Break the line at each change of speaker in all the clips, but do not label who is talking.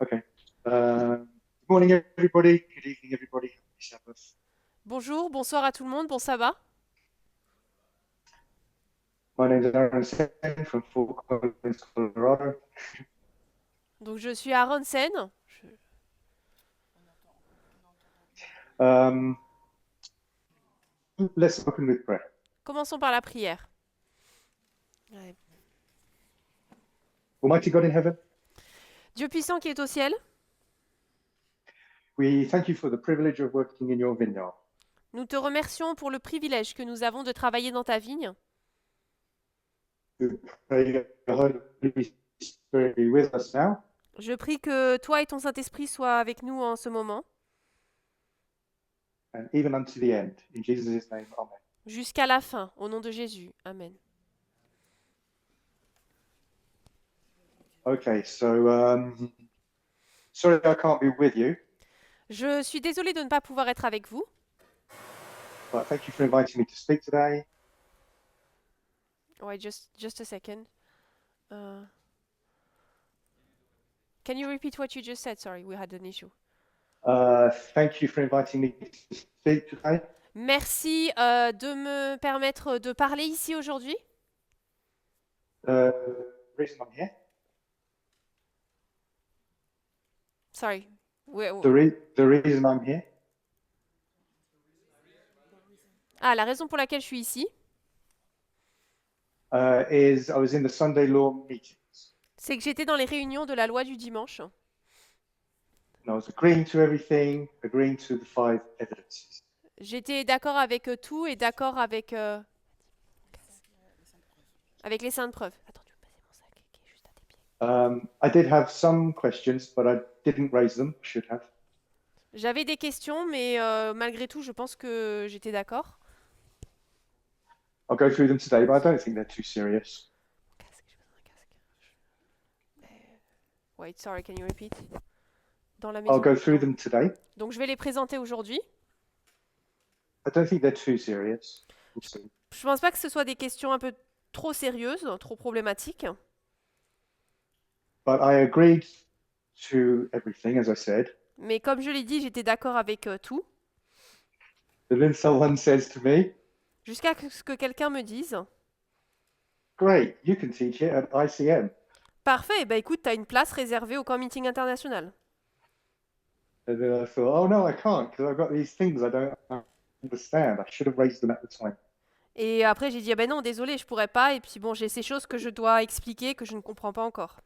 Okay. Good morning, everybody. Good evening, everybody. Happy Sabbath.
Bonjour, bonsoir à tout le monde, bon ça va?
My name is Aaron Sen from Fort Collins, Colorado.
Donc je suis à Ronsen.
Um, let's open with prayer.
Commençons par la prière. Ouais.
Almighty God in heaven,
Dieu puissant qui est au ciel,
we thank you for the privilege of working in your vineyard.
nous te remercions pour le privilège que nous avons de travailler dans ta vigne.
We pray that the Holy Spirit be with us now
Je prie que toi et ton Saint-Esprit soient avec nous en ce moment,
and even unto the end. In Jesus' name, amen.
jusqu'à la fin, au nom de Jésus. Amen.
Okay, so sorry I can't be with you,
Je suis désolée de ne pas pouvoir être avec vous.
but thank you for inviting me to speak today.
Ouais, just a second. Can you repeat what you just said? Sorry, we had an issue.
Thank you for inviting me to speak today.
Merci de me permettre de parler ici aujourd'hui.
The reason I'm here.
Sorry.
The reason I'm here
Ah, la raison pour laquelle je suis ici,
is I was in the Sunday law meetings
c'est que j'étais dans les réunions de la loi du dimanche.
and I was agreeing to everything, agreeing to the five evidences.
J'étais d'accord avec tout et d'accord avec les saintes preuves. Attends, tu veux passer mon sac qui est juste à tes pieds.
I did have some questions, but I didn't raise them. I should have.
J'avais des questions, mais malgré tout, je pense que j'étais d'accord.
I'll go through them today, but I don't think they're too serious.
Mon casque, j'ai besoin d'un casque. Wait, sorry, can you repeat? Dans la
I'll
maison.
go through them today.
Donc je vais les présenter aujourd'hui.
I don't think they're too serious. We'll
Je,
see.
je pense pas que ce soit des questions un peu trop sérieuses, trop problématiques.
But I agreed to everything, as I said.
Mais comme je l'ai dit, j'étais d'accord avec tout.
And then someone says to me,
Jusqu'à ce que quelqu'un me dise,
"Great, you can teach it at ICM."
parfait, bah écoute, t'as une place réservée au camp meeting international.
And then I thought, oh no, I can't because I've got these things I don't understand. I should have raised them at the time.
Et après, j'ai dit, ah ben non, désolé, je pourrais pas. Et puis bon, j'ai ces choses que je dois expliquer que je ne comprends pas encore.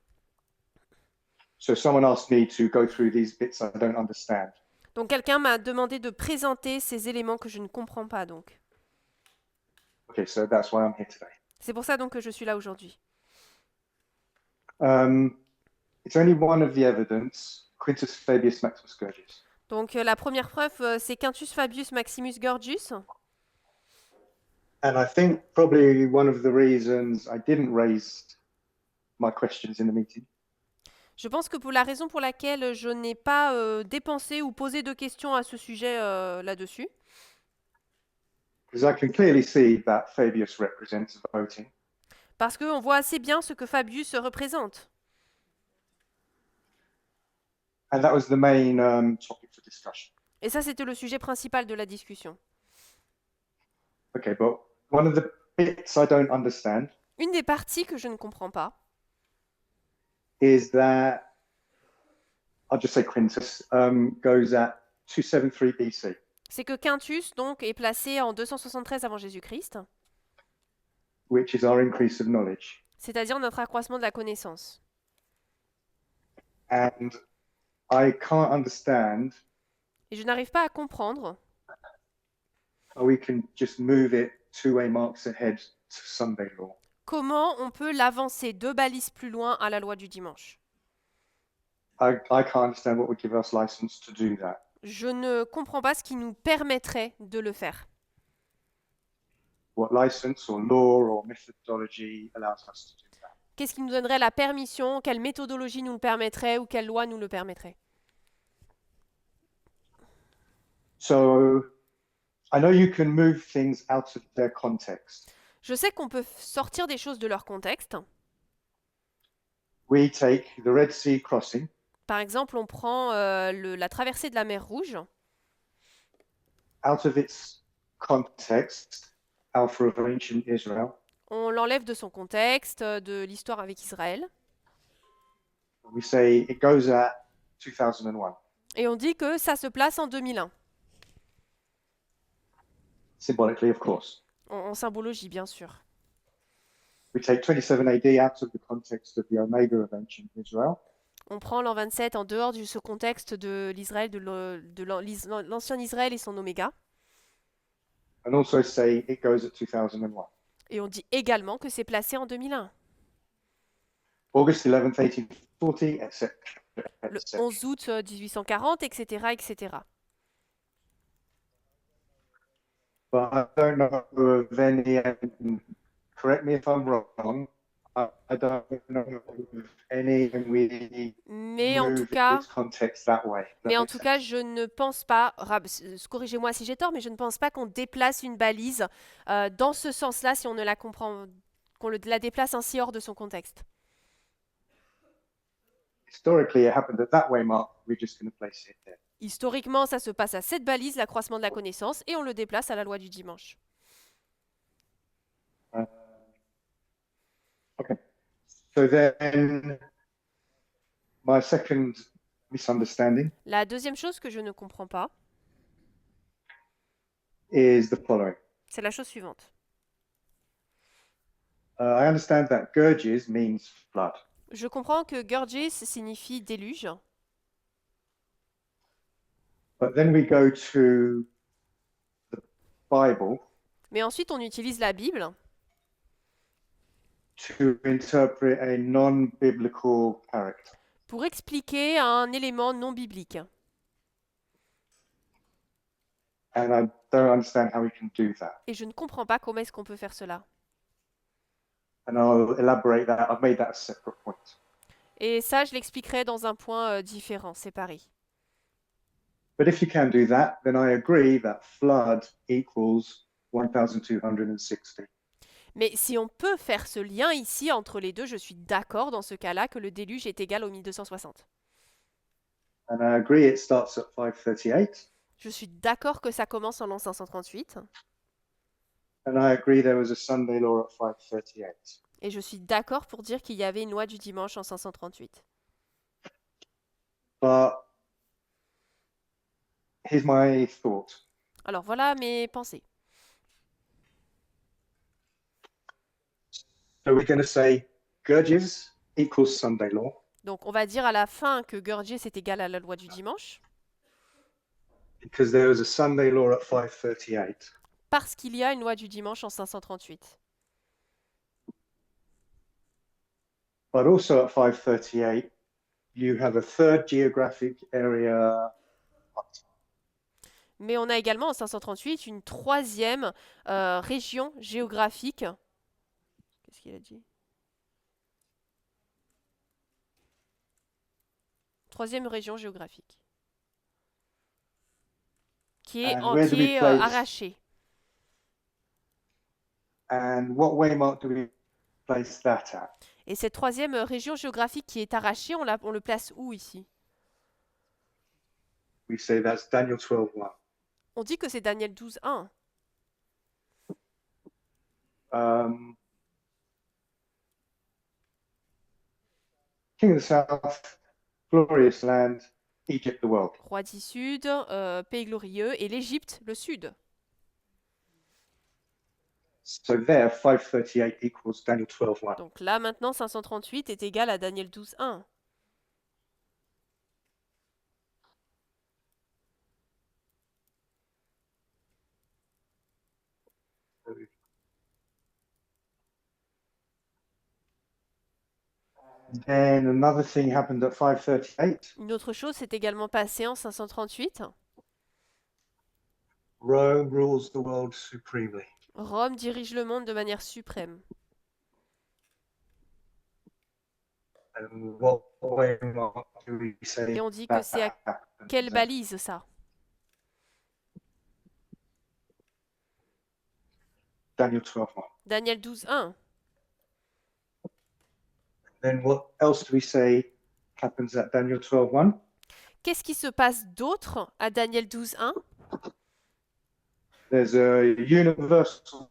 So someone asked me to go through these bits I don't understand.
Donc quelqu'un m'a demandé de présenter ces éléments que je ne comprends pas donc.
Okay, so that's why I'm here today.
C'est pour ça donc que je suis là aujourd'hui.
Um, it's only one of the evidence, Quintus Fabius Maximus Scourgius.
Donc la première preuve, c'est Quintus Fabius Maximus Gorgius.
And I think probably one of the reasons I didn't raise my questions in the meeting
Je pense que pour la raison pour laquelle je n'ai pas dépensé ou posé de questions à ce sujet là-dessus,
because I can clearly see that Fabius represents voting.
parce qu'on voit assez bien ce que Fabius représente.
And that was the main topic for discussion.
Et ça, c'était le sujet principal de la discussion.
Okay, but one of the bits I don't understand
Une des parties que je ne comprends pas,
is that I'll just say Quintus goes at 273 BC,
c'est que Quintus donc est placé en 273 avant Jésus-Christ,
which is our increase of knowledge.
c'est-à-dire notre accroissement de la connaissance.
And I can't understand
Et je n'arrive pas à comprendre
how we can just move it 2 marks ahead to Sunday law.
comment on peut l'avancer 2 balises plus loin à la loi du dimanche.
I can't understand what would give us license to do that.
Je ne comprends pas ce qui nous permettrait de le faire.
what license or law or methodology allows us to do that?
Qu'est-ce qui nous donnerait la permission? Quelle méthodologie nous le permettrait ou quelle loi nous le permettrait?
So I know you can move things out of their context.
Je sais qu'on peut sortir des choses de leur contexte.
We take the Red Sea crossing.
Par exemple, on prend la traversée de la mer Rouge.
Out of its context, Alpha of ancient Israel.
On l'enlève de son contexte, de l'histoire avec Israël.
We say it goes at 2001.
Et on dit que ça se place en 2001.
Symbolically, of course.
En symbologie, bien sûr.
We take 27 AD out of the context of the Omega of ancient Israel.
On prend l'an 27 en dehors de ce contexte de l'Israël, de l'ancien Israël et son oméga.
And also say it goes at 2001.
Et on dit également que c'est placé en 2001.
August 11th, 1840, etc.
Le 11 août 1840, etc., etc.
But I don't know of any, and correct me if I'm wrong, I don't know of any we
Mais en tout
move
cas,
its context that way.
mais en tout cas, je ne pense pas, corrigez-moi si j'ai tort, mais je ne pense pas qu'on déplace une balise dans ce sens-là si on ne la comprend, qu'on la déplace ainsi hors de son contexte.
Historically, it happened that way, Mark. We're just going to place it there.
Historiquement, ça se passe à cette balise, l'accroissement de la connaissance, et on le déplace à la loi du dimanche.
Okay. So then, my second misunderstanding
La deuxième chose que je ne comprends pas,
is the following.
c'est la chose suivante.
I understand that Gurges means flood.
Je comprends que Gurgis signifie déluge,
But then we go to the Bible
mais ensuite on utilise la Bible
to interpret a non-biblical character.
pour expliquer un élément non biblique.
And I don't understand how we can do that.
Et je ne comprends pas comment est-ce qu'on peut faire cela.
And I'll elaborate that. I've made that a separate point.
Et ça, je l'expliquerai dans un point différent, séparé.
But if you can do that, then I agree that flood equals 1260.
Mais si on peut faire ce lien ici entre les deux, je suis d'accord dans ce cas-là que le déluge est égal au 1260.
And I agree it starts at 538.
Je suis d'accord que ça commence en l'an 538.
And I agree there was a Sunday law at 538.
Et je suis d'accord pour dire qu'il y avait une loi du dimanche en 538.
But here's my thought.
Alors voilà mes pensées.
So we're going to say Gurges equals Sunday law.
Donc on va dire à la fin que Gurgis est égal à la loi du dimanche,
Because there was a Sunday law at 538.
parce qu'il y a une loi du dimanche en 538.
But also at 538, you have a third geographic area.
Mais on a également en 538 une troisième région géographique. Qu'est-ce qu'il a dit? Troisième région géographique. Qui est,
And where do we place-
arrachée.
And what waymark do we place that at?
Et cette troisième région géographique qui est arrachée, on le place où ici?
We say that's Daniel 12:1.
On dit que c'est Daniel 12.1.
King of the South, glorious land, Egypt the world.
Roi du Sud, pays glorieux, et l'Égypte, le Sud.
So there, 538 equals Daniel 12:1.
Donc là, maintenant, 538 est égal à Daniel 12.1.
Then another thing happened at 538.
Une autre chose s'est également passée en 538.
Rome rules the world supremely.
Rome dirige le monde de manière suprême.
And what way mark do we
Et
say
on dit que
that
c'est à quelle
happens?
balise ça?
Daniel 12:1.
Daniel 12:1.
Then what else do we say happens at Daniel 12:1?
Qu'est-ce qui se passe d'autre à Daniel 12:1?
There's a universal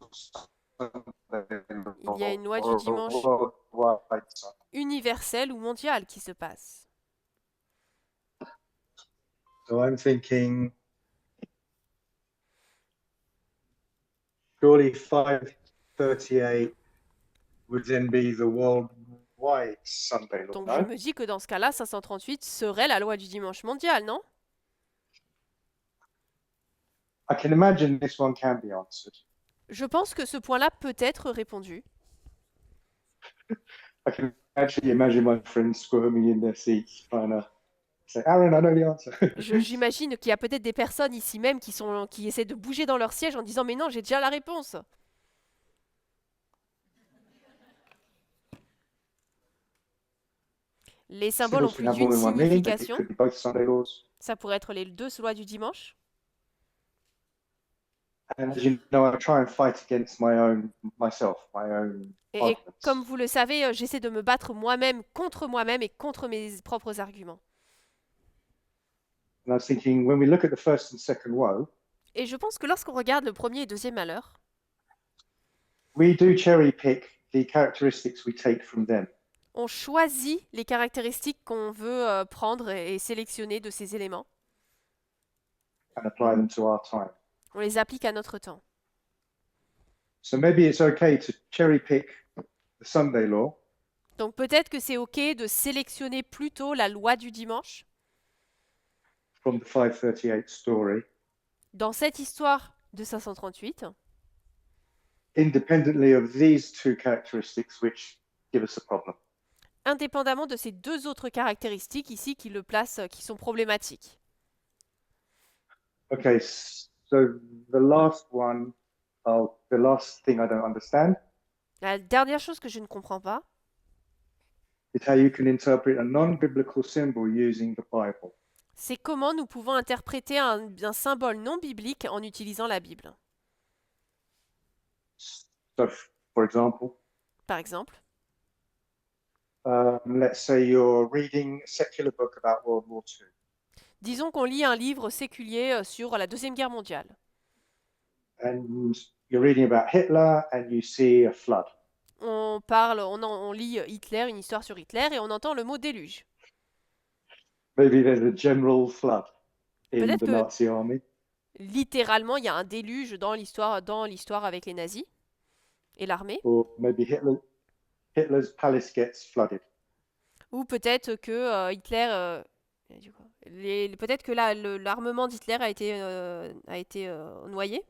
Il y a une loi du dimanche
worldwide sign.
universelle ou mondiale qui se passe.
So I'm thinking surely 538 would then be the worldwide Sunday law,
Donc je
no?
me dis que dans ce cas-là, 538 serait la loi du dimanche mondial, non?
I can imagine this one can be answered.
Je pense que ce point-là peut être répondu.
I can actually imagine my friends squirming in their seats trying to say, Aaron, I know the answer.
J'imagine qu'il y a peut-être des personnes ici même qui essaient de bouger dans leur siège en disant mais non, j'ai déjà la réponse. Les symboles ont
Symbols can
plus
have more
d'une
than one meaning. It
signification.
could be both Sunday laws.
Ça pourrait être les deux lois du dimanche.
And as you know, I try and fight against my own
Et
arguments.
comme vous le savez, j'essaie de me battre moi-même et contre mes propres arguments.
And I was thinking, when we look at the first and second woe,
Et je pense que lorsqu'on regarde le premier et deuxième malheur,
we do cherry pick the characteristics we take from them.
on choisit les caractéristiques qu'on veut prendre et sélectionner de ces éléments.
And apply them to our time.
On les applique à notre temps.
So maybe it's okay to cherry pick the Sunday law
Donc peut-être que c'est OK de sélectionner plutôt la loi du dimanche
from the 538 story,
dans cette histoire de 538,
independently of these two characteristics which give us a problem.
indépendamment de ces deux autres caractéristiques ici qui le placent, qui sont problématiques.
Okay, so the last one, the last thing I don't understand
La dernière chose que je ne comprends pas,
is how you can interpret a non-biblical symbol using the Bible.
c'est comment nous pouvons interpréter un symbole non biblique en utilisant la Bible.
So, for example,
Par exemple,
let's say you're reading a secular book about World War II.
disons qu'on lit un livre séculier sur la Deuxième Guerre mondiale.
And you're reading about Hitler and you see a flood.
On lit Hitler, une histoire sur Hitler, et on entend le mot déluge.
Maybe there's a general flood in
Peut-être
the
que
Nazi army.
littéralement, il y a un déluge dans l'histoire avec les nazis et l'armée.
Or maybe Hitler's palace gets flooded.
Ou peut-être que Hitler... peut-être que l'armement d'Hitler a été noyé.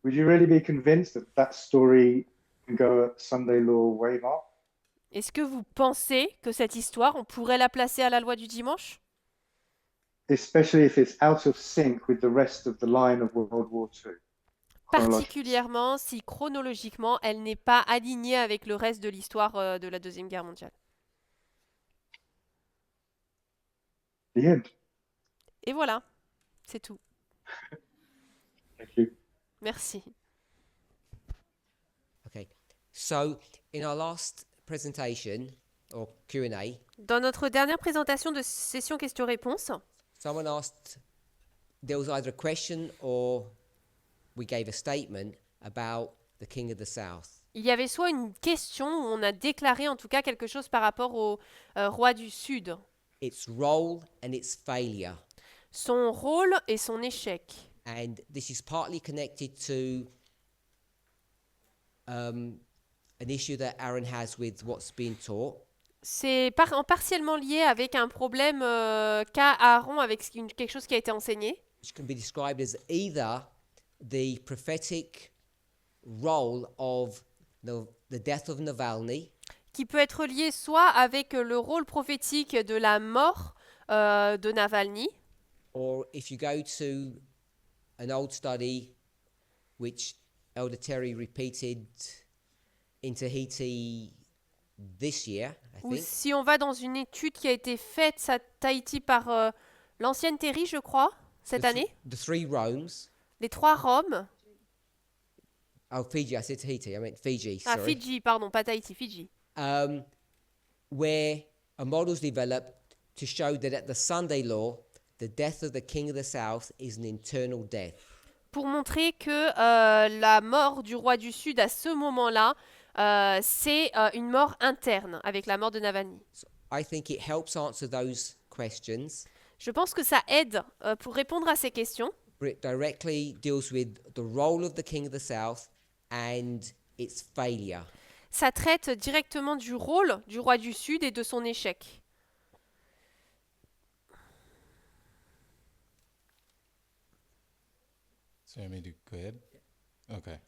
Would you really be convinced that that story can go at Sunday law waymark?
Est-ce que vous pensez que cette histoire, on pourrait la placer à la loi du dimanche?
Especially if it's out of sync with the rest of the line of World War II.
Particulièrement si chronologiquement, elle n'est pas alignée avec le reste de l'histoire de la Deuxième Guerre mondiale.
The end.
Et voilà, c'est tout.
Thank you.
Merci.
Okay, so in our last presentation or Q&A,
Dans notre dernière présentation de session questions-réponses,
someone asked, there was either a question or we gave a statement about the King of the South.
il y avait soit une question où on a déclaré en tout cas quelque chose par rapport au roi du Sud,
Its role and its failure.
son rôle et son échec.
And this is partly connected to an issue that Aaron has with what's being taught.
C'est partiellement lié avec un problème qu'a Aaron avec quelque chose qui a été enseigné,
Which can be described as either the prophetic role of the death of Navalny,
qui peut être lié soit avec le rôle prophétique de la mort de Navalny,
or if you go to an old study which Elder Terry repeated in Tahiti this year, I
Ou
think.
si on va dans une étude qui a été faite à Tahiti par l'ancienne Terry, je crois, cette année,
The three Romes.
les 3 Roms,
Oh, Fiji. I said Tahiti. I meant Fiji.
ah
Sorry.
Fidji, pardon, pas Tahiti, Fidji,
Where a model's developed to show that at the Sunday law, the death of the king of the south is an eternal death.
pour montrer que la mort du roi du Sud à ce moment-là, c'est une mort interne avec la mort de Navalny.
So I think it helps answer those questions.
Je pense que ça aide pour répondre à ces questions.
It directly deals with the role of the king of the south and its failure.
Ça traite directement du rôle du roi du Sud et de son échec.
So you want me to go ahead? Okay.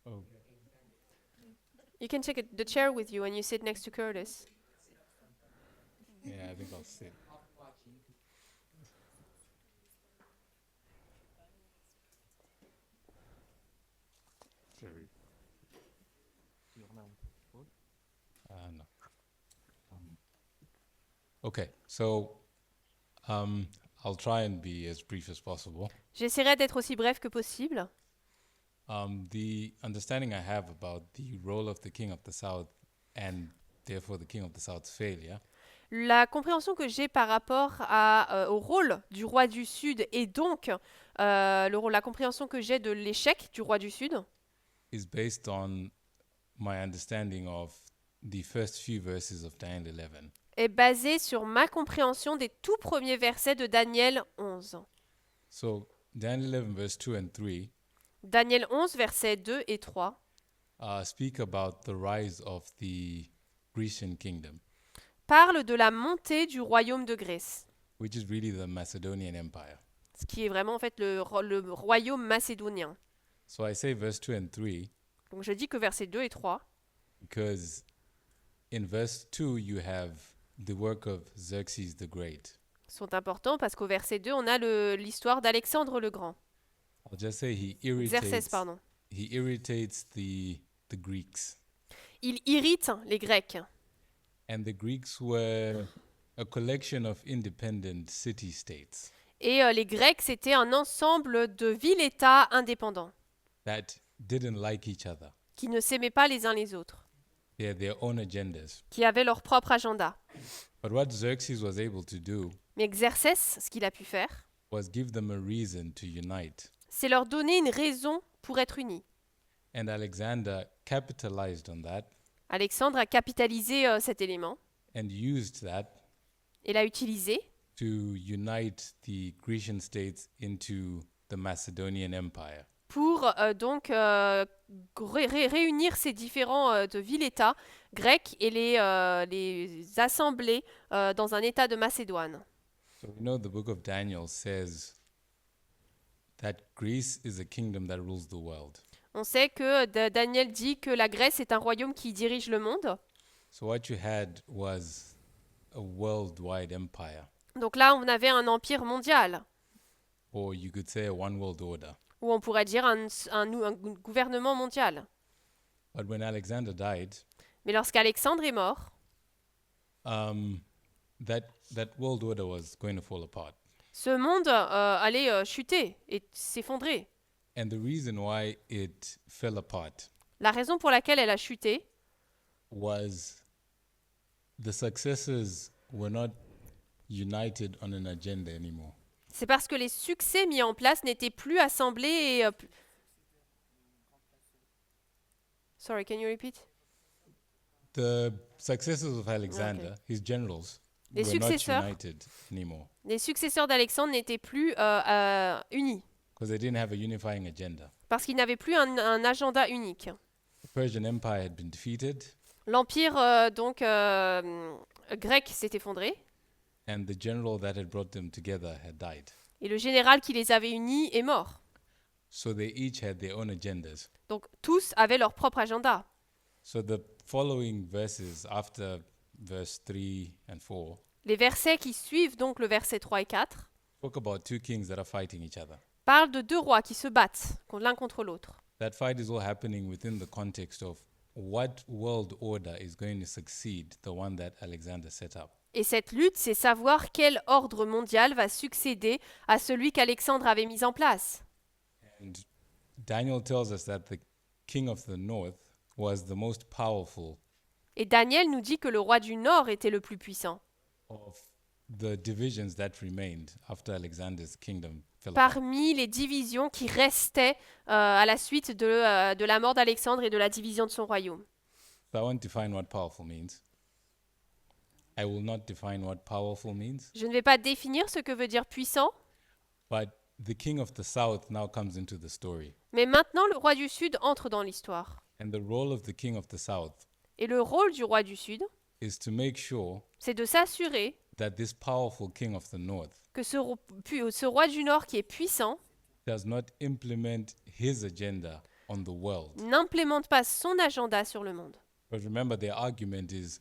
Oh,
You can take the chair with you and you sit next to Curtis.
yeah, I think I'll sit. Sorry. No. Okay, so I'll try and be as brief as possible.
J'essaierai d'être aussi bref que possible.
The understanding I have about the role of the King of the South and therefore the King of the South's failure
La compréhension que j'ai par rapport au rôle du roi du Sud et donc la compréhension que j'ai de l'échec du roi du Sud
is based on my understanding of the first few verses of Daniel 11.
est basée sur ma compréhension des tout premiers versets de Daniel 11.
So Daniel 11 verse 2 and 3
Daniel 11, versets 2 et 3
speak about the rise of the Grecian kingdom,
parle de la montée du royaume de Grèce,
which is really the Macedonian Empire.
ce qui est vraiment en fait le royaume macédonien.
So I say verse 2 and 3
Donc je dis que versets 2 et 3,
because in verse 2 you have the work of Xerxes the Great.
sont importants parce qu'au verset 2, on a l'histoire d'Alexandre le Grand.
I'll just say
Xerxès, pardon.
he irritates the Greeks.
Il irrite les Grecs.
And the Greeks were a collection of independent city-states
Et les Grecs, c'était un ensemble de villes-États indépendants
that didn't like each other.
qui ne s'aimaient pas les uns les autres,
They had their own agendas.
qui avaient leur propre agenda.
But what Xerxes was able to do
Mais Xerxès, ce qu'il a pu faire,
was give them a reason to unite.
c'est leur donner une raison pour être unis.
And Alexander capitalized on that
Alexandre a capitalisé cet élément
and used that
et l'a utilisé
to unite the Grecian states into the Macedonian Empire.
pour donc réunir ces différents de villes-États grecs et les assembler dans un État de Macédoine.
So we know the book of Daniel says that Greece is a kingdom that rules the world.
On sait que Daniel dit que la Grèce est un royaume qui dirige le monde.
So what you had was a worldwide empire,
Donc là, on avait un empire mondial,
or you could say a one world order.
ou on pourrait dire un gouvernement mondial.
But when Alexander died,
Mais lorsqu'Alexandre est mort,
that world order was going to fall apart.
ce monde allait chuter et s'effondrer.
And the reason why it fell apart
La raison pour laquelle elle a chuté,
was the successors were not united on an agenda anymore.
c'est parce que les succès mis en place n'étaient plus assemblés et... Sorry, can you repeat?
The successors of Alexander, his generals,
Les
were not
successeurs.
united anymore
Les successeurs d'Alexandre n'étaient plus unis,
because they didn't have a unifying agenda.
parce qu'ils n'avaient plus un agenda unique.
The Persian Empire had been defeated,
L'empire grec s'est effondré,
and the general that had brought them together had died.
et le général qui les avait unis est mort.
So they each had their own agendas.
Donc tous avaient leur propre agenda.
So the following verses after verse 3 and 4
Les versets qui suivent donc le verset 3 et 4
Talk about two kings that are fighting each other.
parle de deux rois qui se battent l'un contre l'autre.
That fight is all happening within the context of what world order is going to succeed the one that Alexander set up.
Et cette lutte, c'est savoir quel ordre mondial va succéder à celui qu'Alexandre avait mis en place.
And Daniel tells us that the king of the north was the most powerful
Et Daniel nous dit que le roi du Nord était le plus puissant.
of the divisions that remained after Alexander's kingdom fell apart.
Parmi les divisions qui restaient à la suite de la mort d'Alexandre et de la division de son royaume.
So I won't define what powerful means. I will not define what powerful means,
Je ne vais pas définir ce que veut dire puissant,
but the king of the south now comes into the story.
mais maintenant le roi du Sud entre dans l'histoire.
And the role of the king of the south
Et le rôle du roi du Sud,
is to make sure
c'est de s'assurer
that this powerful king of the north
que ce roi du Nord qui est puissant
does not implement his agenda on the world.
n'implémente pas son agenda sur le monde.
But remember, their argument is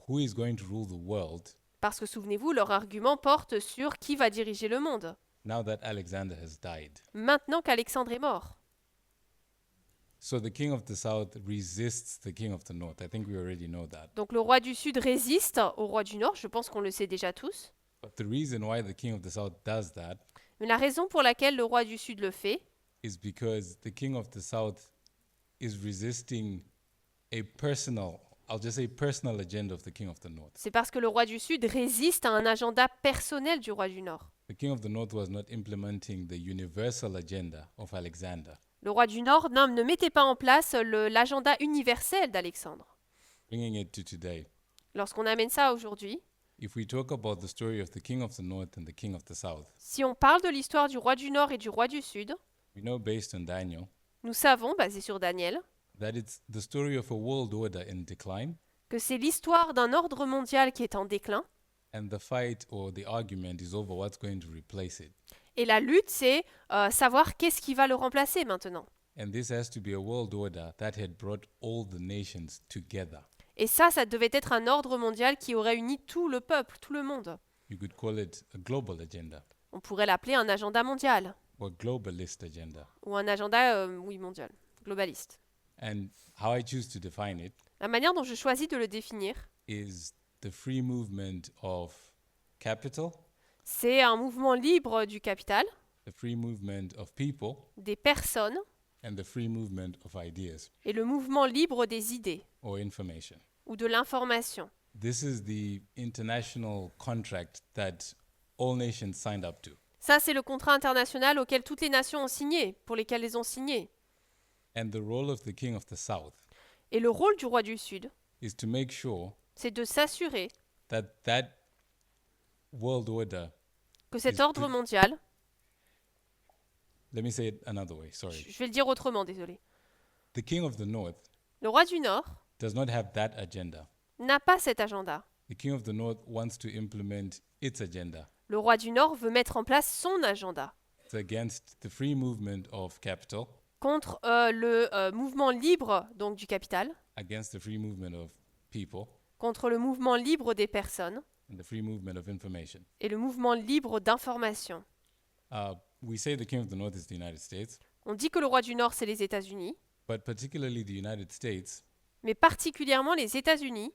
who is going to rule the world
Parce que souvenez-vous, leur argument porte sur qui va diriger le monde,
now that Alexander has died.
maintenant qu'Alexandre est mort.
So the king of the south resists the king of the north. I think we already know that.
Donc le roi du Sud résiste au roi du Nord, je pense qu'on le sait déjà tous.
But the reason why the king of the south does that
Mais la raison pour laquelle le roi du Sud le fait,
is because the king of the south is resisting a personal, I'll just say personal agenda of the king of the north.
c'est parce que le roi du Sud résiste à un agenda personnel du roi du Nord.
The king of the north was not implementing the universal agenda of Alexander.
Le roi du Nord ne mettait pas en place l'agenda universel d'Alexandre.
Bringing it to today,
Lorsqu'on amène ça aujourd'hui,
if we talk about the story of the king of the north and the king of the south,
si on parle de l'histoire du roi du Nord et du roi du Sud,
we know based on Daniel
nous savons, basé sur Daniel,
that it's the story of a world order in decline,
que c'est l'histoire d'un ordre mondial qui est en déclin,
and the fight or the argument is over what's going to replace it.
et la lutte, c'est savoir qu'est-ce qui va le remplacer maintenant.
And this has to be a world order that had brought all the nations together.
Et ça devait être un ordre mondial qui aurait uni tout le peuple, tout le monde.
You could call it a global agenda
On pourrait l'appeler un agenda mondial,
or globalist agenda.
ou un agenda, oui, mondial, globaliste.
And how I choose to define it
La manière dont je choisis de le définir,
is the free movement of capital,
c'est un mouvement libre du capital,
the free movement of people,
des personnes,
and the free movement of ideas
et le mouvement libre des idées
or information.
ou de l'information.
This is the international contract that all nations signed up to.
Ça, c'est le contrat international auquel toutes les nations ont signé, pour lesquelles elles ont signé.
And the role of the king of the south
Et le rôle du roi du Sud,
is to make sure
c'est de s'assurer
that that world order,
que cet
Is
ordre
pre-
mondial,
let me say it another way, sorry.
je vais le dire autrement, désolé.
The king of the north
Le roi du Nord
does not have that agenda.
n'a pas cet agenda.
The king of the north wants to implement its agenda.
Le roi du Nord veut mettre en place son agenda
It's against the free movement of capital,
contre le mouvement libre donc du capital,
against the free movement of people,
contre le mouvement libre des personnes
and the free movement of information.
et le mouvement libre d'information.
We say the king of the north is the United States,
On dit que le roi du Nord, c'est les États-Unis,
but particularly the United States
mais particulièrement les États-Unis,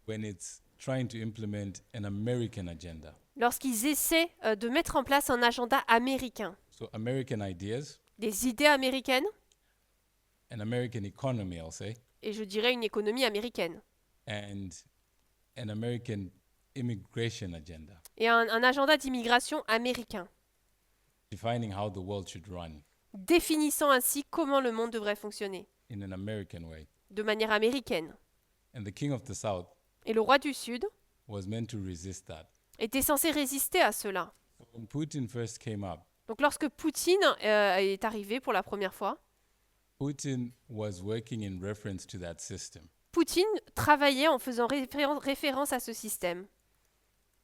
when it's trying to implement an American agenda.
lorsqu'ils essaient de mettre en place un agenda américain,
So American ideas,
des idées américaines,
an American economy, I'll say,
et je dirais une économie américaine,
and an American immigration agenda,
et un agenda d'immigration américain,
defining how the world should run
définissant ainsi comment le monde devrait fonctionner,
in an American way.
de manière américaine.
And the king of the south
Et le roi du Sud
was meant to resist that.
était censé résister à cela.
When Putin first came up,
Donc lorsque Poutine est arrivé pour la première fois,
Putin was working in reference to that system.
Poutine travaillait en faisant référence à ce système.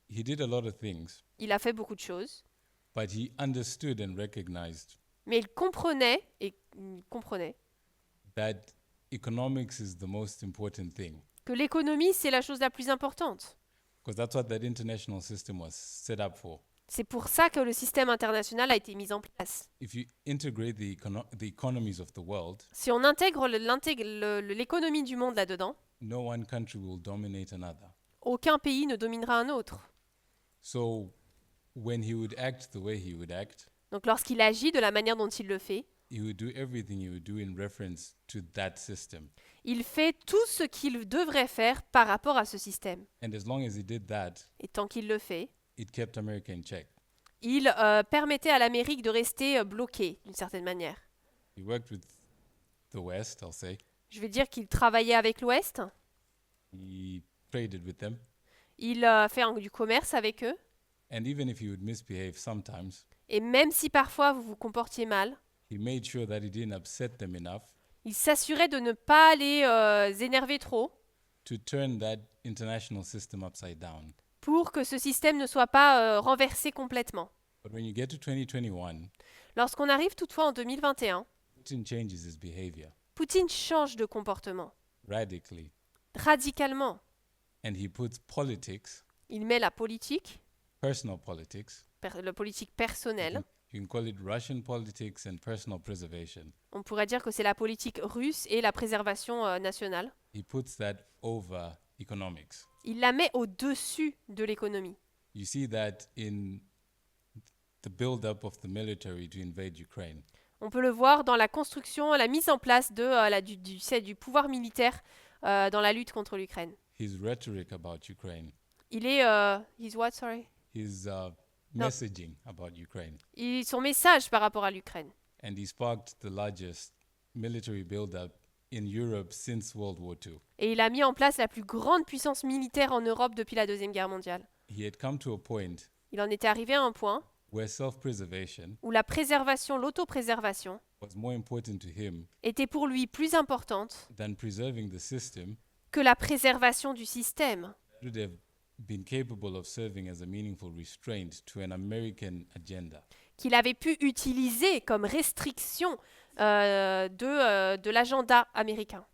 He did a lot of things,
Il a fait beaucoup de choses,
but he understood and recognized
mais il comprenait
that economics is the most important thing,
que l'économie, c'est la chose la plus importante.
because that's what that international system was set up for.
C'est pour ça que le système international a été mis en place.
If you integrate the economies of the world,
Si on intègre l'économie du monde là-dedans,
no one country will dominate another.
aucun pays ne dominera un autre.
So when he would act the way he would act,
Donc lorsqu'il agit de la manière dont il le fait,
he would do everything he would do in reference to that system.
il fait tout ce qu'il devrait faire par rapport à ce système.
And as long as he did that,
Et tant qu'il le fait,
it kept America in check.
il permettait à l'Amérique de rester bloquée d'une certaine manière.
He worked with the West, I'll say.
Je vais dire qu'il travaillait avec l'Ouest,
He traded with them.
il fait du commerce avec eux,
And even if he would misbehave sometimes,
et même si parfois vous vous comportiez mal,
he made sure that he didn't upset them enough
il s'assurait de ne pas les énerver trop
to turn that international system upside down.
pour que ce système ne soit pas renversé complètement.
But when you get to 2021,
Lorsqu'on arrive toutefois en 2021,
Putin changes his behavior
Poutine change de comportement,
radically.
radicalement.
And he puts politics,
Il met la politique,
personal politics,
la politique personnelle.
you can call it Russian politics and personal preservation.
On pourrait dire que c'est la politique russe et la préservation nationale.
He puts that over economics.
Il la met au-dessus de l'économie.
You see that in the build-up of the military to invade Ukraine.
On peut le voir dans la construction, la mise en place du pouvoir militaire dans la lutte contre l'Ukraine.
His rhetoric about Ukraine,
Il est... his what, sorry?
his messaging about Ukraine.
Son message par rapport à l'Ukraine.
And he sparked the largest military build-up in Europe since World War II.
Et il a mis en place la plus grande puissance militaire en Europe depuis la Deuxième Guerre mondiale.
He had come to a point
Il en était arrivé à un point
where self-preservation
où la préservation, l'autopréservation,
was more important to him
était pour lui plus importante
than preserving the system
que la préservation du système,
that would have been capable of serving as a meaningful restraint to an American agenda.
qu'il avait pu utiliser comme restriction de l'agenda américain.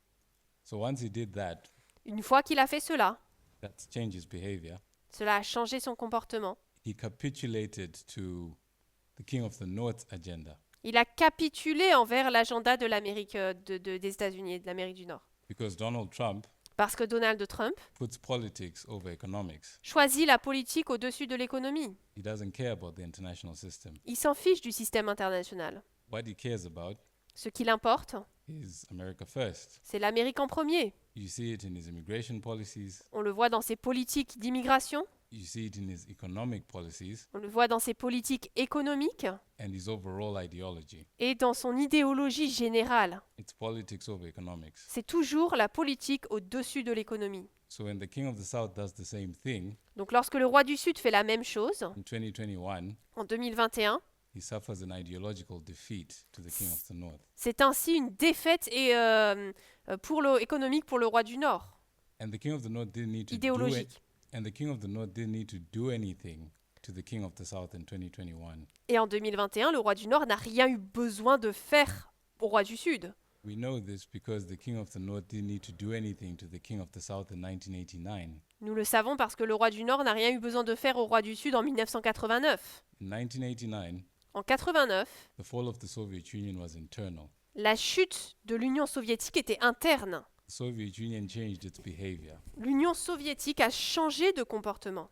So once he did that,
Une fois qu'il a fait cela,
that's changed his behavior.
cela a changé son comportement.
He capitulated to the King of the North agenda
Il a capitulé envers l'agenda de l'Amérique, des États-Unis et de l'Amérique du Nord.
because Donald Trump
Parce que Donald Trump
puts politics over economics.
choisit la politique au-dessus de l'économie.
He doesn't care about the international system.
Il s'en fiche du système international.
What he cares about
Ce qui l'importe,
is America first.
c'est l'Amérique en premier.
You see it in his immigration policies.
On le voit dans ses politiques d'immigration,
You see it in his economic policies
on le voit dans ses politiques économiques
and his overall ideology.
et dans son idéologie générale.
It's politics over economics.
C'est toujours la politique au-dessus de l'économie.
So when the King of the South does the same thing
Donc lorsque le roi du Sud fait la même chose,
in 2021,
en 2021,
he suffers an ideological defeat to the King of the North.
c'est ainsi une défaite économique pour le roi du Nord,
And the King of the North didn't need to do it.
idéologique.
And the King of the North didn't need to do anything to the King of the South in 2021.
Et en 2021, le roi du Nord n'a rien eu besoin de faire au roi du Sud.
We know this because the King of the North didn't need to do anything to the King of the South in 1989.
Nous le savons parce que le roi du Nord n'a rien eu besoin de faire au roi du Sud en 1989.
In 1989,
En 89,
the fall of the Soviet Union was internal.
la chute de l'Union soviétique était interne.
The Soviet Union changed its behavior.
L'Union soviétique a changé de comportement.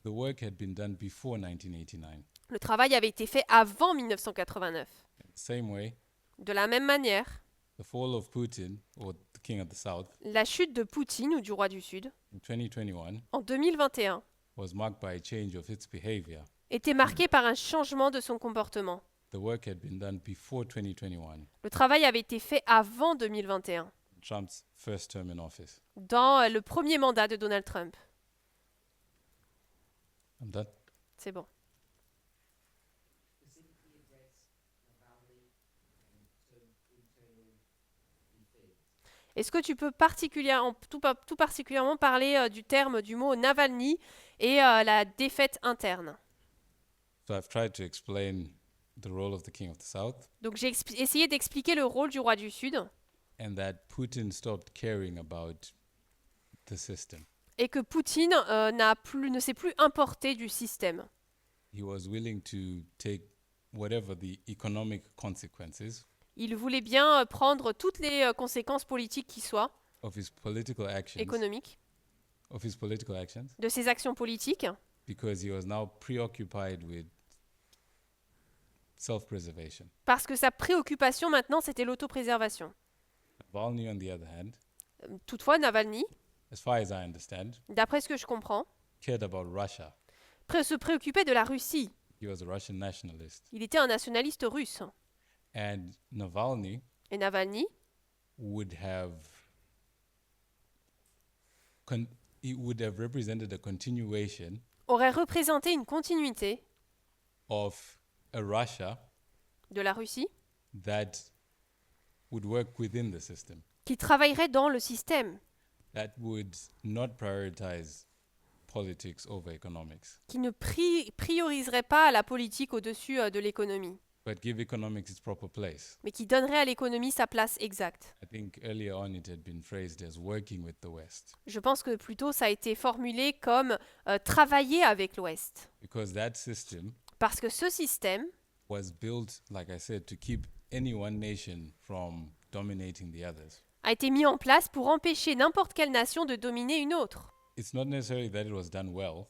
The work had been done before 1989.
Le travail avait été fait avant 1989.
In the same way,
De la même manière,
the fall of Putin, or the King of the South,
la chute de Poutine ou du roi du Sud
in 2021
en 2021
was marked by a change of its behavior.
était marquée par un changement de son comportement.
The work had been done before 2021,
Le travail avait été fait avant 2021,
Trump's first term in office.
dans le premier mandat de Donald Trump.
I'm done.
C'est bon. Est-ce que tu peux tout particulièrement parler du terme, du mot Navalny et la défaite interne?
So I've tried to explain the role of the King of the South
Donc j'ai essayé d'expliquer le rôle du roi du Sud
and that Putin stopped caring about the system.
et que Poutine ne s'est plus importé du système.
he was willing to take whatever the economic consequences
Il voulait bien prendre toutes les conséquences politiques qui soient,
of his political actions,
économiques, de ses actions politiques,
because he was now preoccupied with self-preservation.
parce que sa préoccupation maintenant, c'était l'autopréservation.
Navalny, on the other hand,
Toutefois, Navalny,
as far as I understand,
d'après ce que je comprends,
cared about Russia.
se préoccupait de la Russie.
He was a Russian nationalist.
Il était un nationaliste russe.
And Navalny
Et Navalny
would have he would have represented a continuation
aurait représenté une continuité
of a Russia
de la Russie
that would work within the system,
qui travaillerait dans le système,
that would not prioritize politics over economics,
qui ne prioriserait pas la politique au-dessus de l'économie,
but give economics its proper place.
mais qui donnerait à l'économie sa place exacte.
I think earlier on it had been phrased as working with the West,
Je pense que plutôt ça a été formulé comme travailler avec l'Ouest.
because that system
Parce que ce système
was built, like I said, to keep any one nation from dominating the others.
a été mis en place pour empêcher n'importe quelle nation de dominer une autre.
It's not necessarily that it was done well,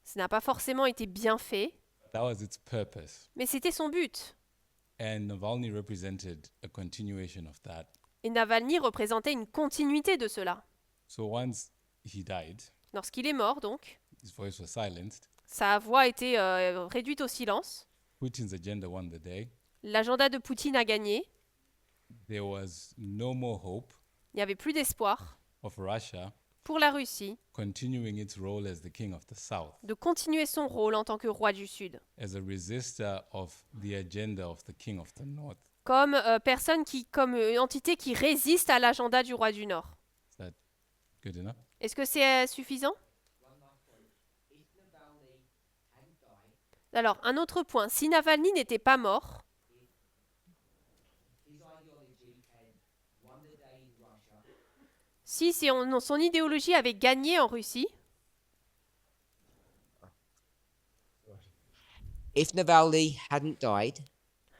Ce n'a pas forcément été bien fait,
that was its purpose.
mais c'était son but.
And Navalny represented a continuation of that.
Et Navalny représentait une continuité de cela.
So once he died,
Lorsqu'il est mort, donc,
his voice was silenced.
sa voix a été réduite au silence.
Putin's agenda won the day.
L'agenda de Poutine a gagné.
There was no more hope
Il n'y avait plus d'espoir
of Russia
pour la Russie
continuing its role as the king of the South,
de continuer son rôle en tant que roi du Sud,
as a resistor of the agenda of the king of the North.
comme comme entité qui résiste à l'agenda du roi du Nord.
Is that good enough?
Est-ce que c'est suffisant? Alors, un autre point. Si Navalny n'était pas mort, si son idéologie avait gagné en Russie,
If Navalny hadn't died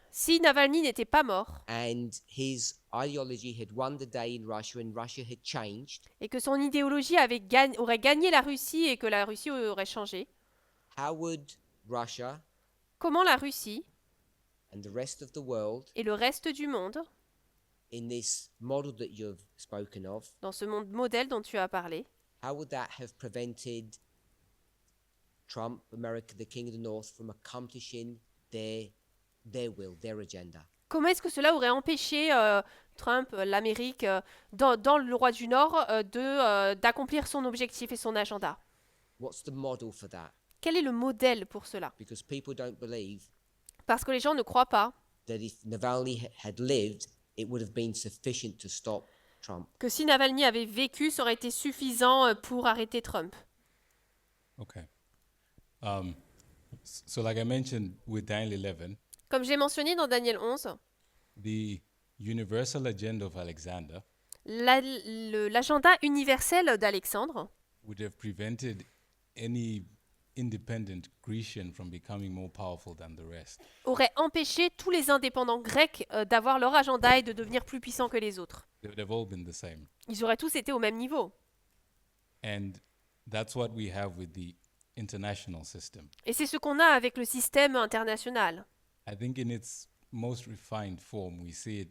si Navalny n'était pas mort
and his ideology had won the day in Russia and Russia had changed,
et que son idéologie aurait gagné la Russie et que la Russie aurait changé,
how would Russia
comment la Russie
and the rest of the world,
et le reste du monde,
in this model that you've spoken of,
dans ce monde modèle dont tu as parlé,
how would that have prevented Trump, America, the King of the North, from accomplishing their will, their agenda?
comment est-ce que cela aurait empêché Trump, l'Amérique, dans le roi du Nord, d'accomplir son objectif et son agenda?
What's the model for that?
Quel est le modèle pour cela?
Because people don't believe
Parce que les gens ne croient pas
that if Navalny had lived, it would have been sufficient to stop Trump.
que si Navalny avait vécu, ça aurait été suffisant pour arrêter Trump.
Okay. So like I mentioned with Daniel 11,
Comme j'ai mentionné dans Daniel 11,
the universal agenda of Alexander
l'agenda universel d'Alexandre
would have prevented any independent Grecian from becoming more powerful than the rest.
aurait empêché tous les indépendants grecs d'avoir leur agenda et de devenir plus puissants que les autres.
They would have all been the same.
Ils auraient tous été au même niveau.
And that's what we have with the international system.
Et c'est ce qu'on a avec le système international.
I think in its most refined form, we see it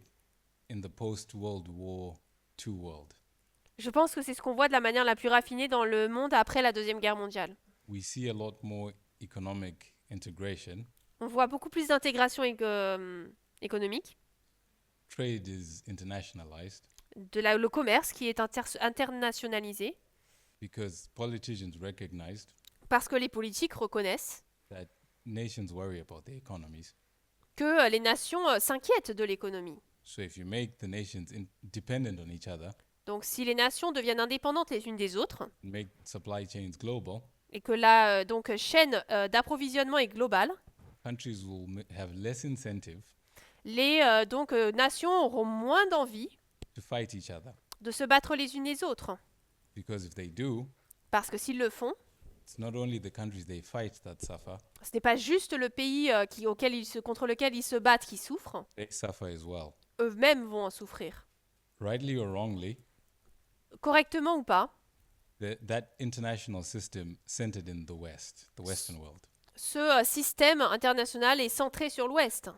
in the post-World War II world.
Je pense que c'est ce qu'on voit de la manière la plus raffinée dans le monde après la Deuxième Guerre mondiale.
We see a lot more economic integration.
On voit beaucoup plus d'intégration économique,
Trade is internationalized
le commerce qui est internationalisé,
because politicians recognized
parce que les politiques reconnaissent
that nations worry about their economies.
que les nations s'inquiètent de l'économie.
So if you make the nations dependent on each other,
Donc si les nations deviennent indépendantes les unes des autres,
make supply chains global,
et que la chaîne d'approvisionnement est globale,
countries will have less incentive
les nations auront moins d'envie
to fight each other.
de se battre les unes les autres.
Because if they do,
Parce que s'ils le font,
it's not only the countries they fight that suffer,
Ce n'est pas juste le pays contre lequel ils se battent qui souffre,
they suffer as well.
eux-mêmes vont en souffrir.
Rightly or wrongly,
Correctement ou pas,
that international system centered in the West, the Western world.
ce système international est centré sur l'Ouest.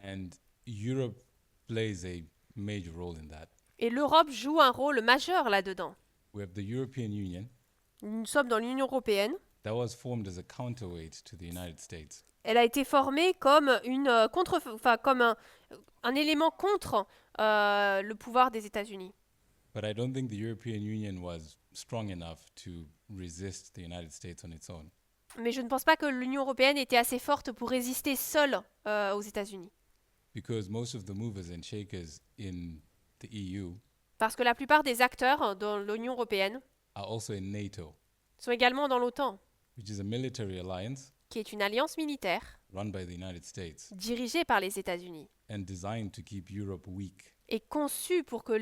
And Europe plays a major role in that.
Et l'Europe joue un rôle majeur là-dedans.
We have the European Union
Nous sommes dans l'Union européenne.
that was formed as a counterweight to the United States.
Elle a été formée comme un élément contre le pouvoir des États-Unis.
But I don't think the European Union was strong enough to resist the United States on its own.
Mais je ne pense pas que l'Union européenne était assez forte pour résister seule aux États-Unis.
Because most of the movers and shakers in the EU
Parce que la plupart des acteurs dans l'Union européenne
are also in NATO,
sont également dans l'OTAN,
which is a military alliance
qui est une alliance militaire
run by the United States
dirigée par les États-Unis
and designed to keep Europe weak
et conçue pour que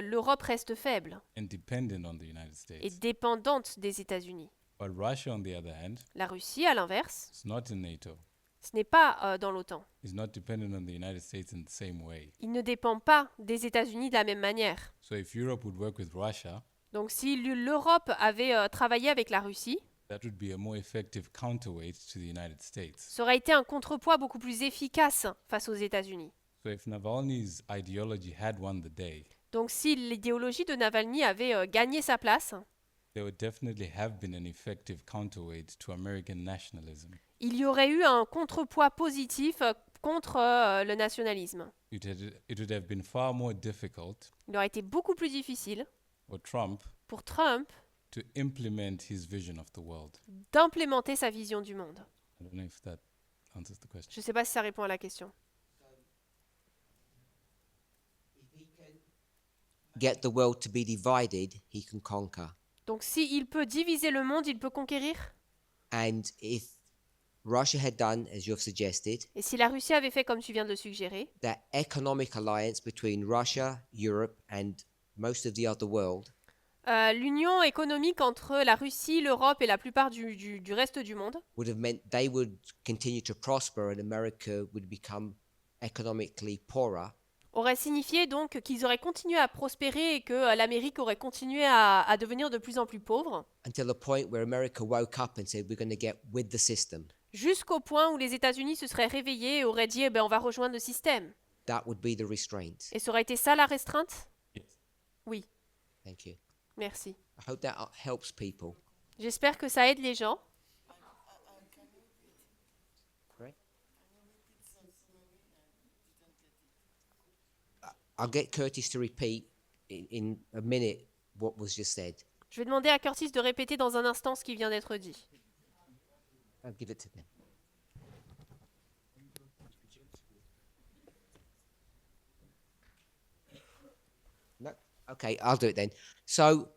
l'Europe reste faible
and dependent on the United
et
States.
dépendante des États-Unis.
But Russia, on the other hand,
La Russie, à l'inverse,
is not in NATO,
ce n'est pas dans l'OTAN.
is not dependent on the United States in the same way.
Il ne dépend pas des États-Unis de la même manière.
So if Europe would work with Russia,
Donc si l'Europe avait travaillé avec la Russie,
that would be a more effective counterweight to the United States.
ça aurait été un contrepoids beaucoup plus efficace face aux États-Unis.
So if Navalny's ideology had won the day,
Donc si l'idéologie de Navalny avait gagné sa place,
there would definitely have been an effective counterweight to American nationalism.
il y aurait eu un contrepoids positif contre le nationalisme.
It would have been far more difficult
Il aurait été beaucoup plus difficile
for Trump
pour Trump
to implement his vision of the world.
d'implémenter sa vision du monde.
I don't know if that answers the question.
Je ne sais pas si ça répond à la question.
Get the world to be divided, he can conquer.
Donc s'il peut diviser le monde, il peut conquérir.
And if Russia had done, as you have suggested,
Et si la Russie avait fait comme tu viens de le suggérer,
that economic alliance between Russia, Europe, and most of the other world,
l'union économique entre la Russie, l'Europe et la plupart du reste du monde
would have meant they would continue to prosper and America would become economically poorer.
aurait signifié donc qu'ils auraient continué à prospérer et que l'Amérique aurait continué à devenir de plus en plus pauvre,
Until the point where America woke up and said, we're going to get with the system.
jusqu'au point où les États-Unis se seraient réveillés et auraient dit on va rejoindre le système.
That would be the restraint.
Et ça aurait été ça la restreinte?
Yes.
Oui,
Thank you.
merci.
I hope that helps people.
J'espère que ça aide les gens.
I'll get Curtis to repeat in a minute what was just said.
Je vais demander à Curtis de répéter dans un instant ce qui vient d'être dit.
I'll give it to them. No? Okay, I'll do it then. So,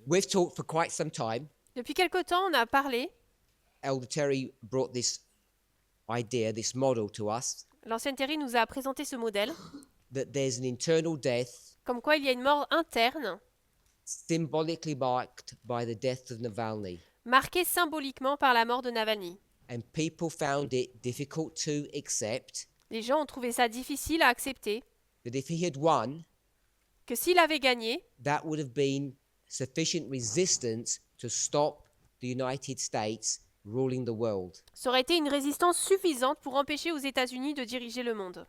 we've talked for quite some time.
Depuis quelque temps, on a parlé,
Elder Terry brought this idea, this model to us,
l'ancienne Terry nous a présenté ce modèle,
that there's an internal death
comme quoi il y a une mort interne,
symbolically marked by the death of Navalny.
marquée symboliquement par la mort de Navalny.
And people found it difficult to accept
Les gens ont trouvé ça difficile à accepter,
that if he had won,
que s'il avait gagné,
that would have been sufficient resistance to stop the United States ruling the world.
ça aurait été une résistance suffisante pour empêcher aux États-Unis de diriger le monde.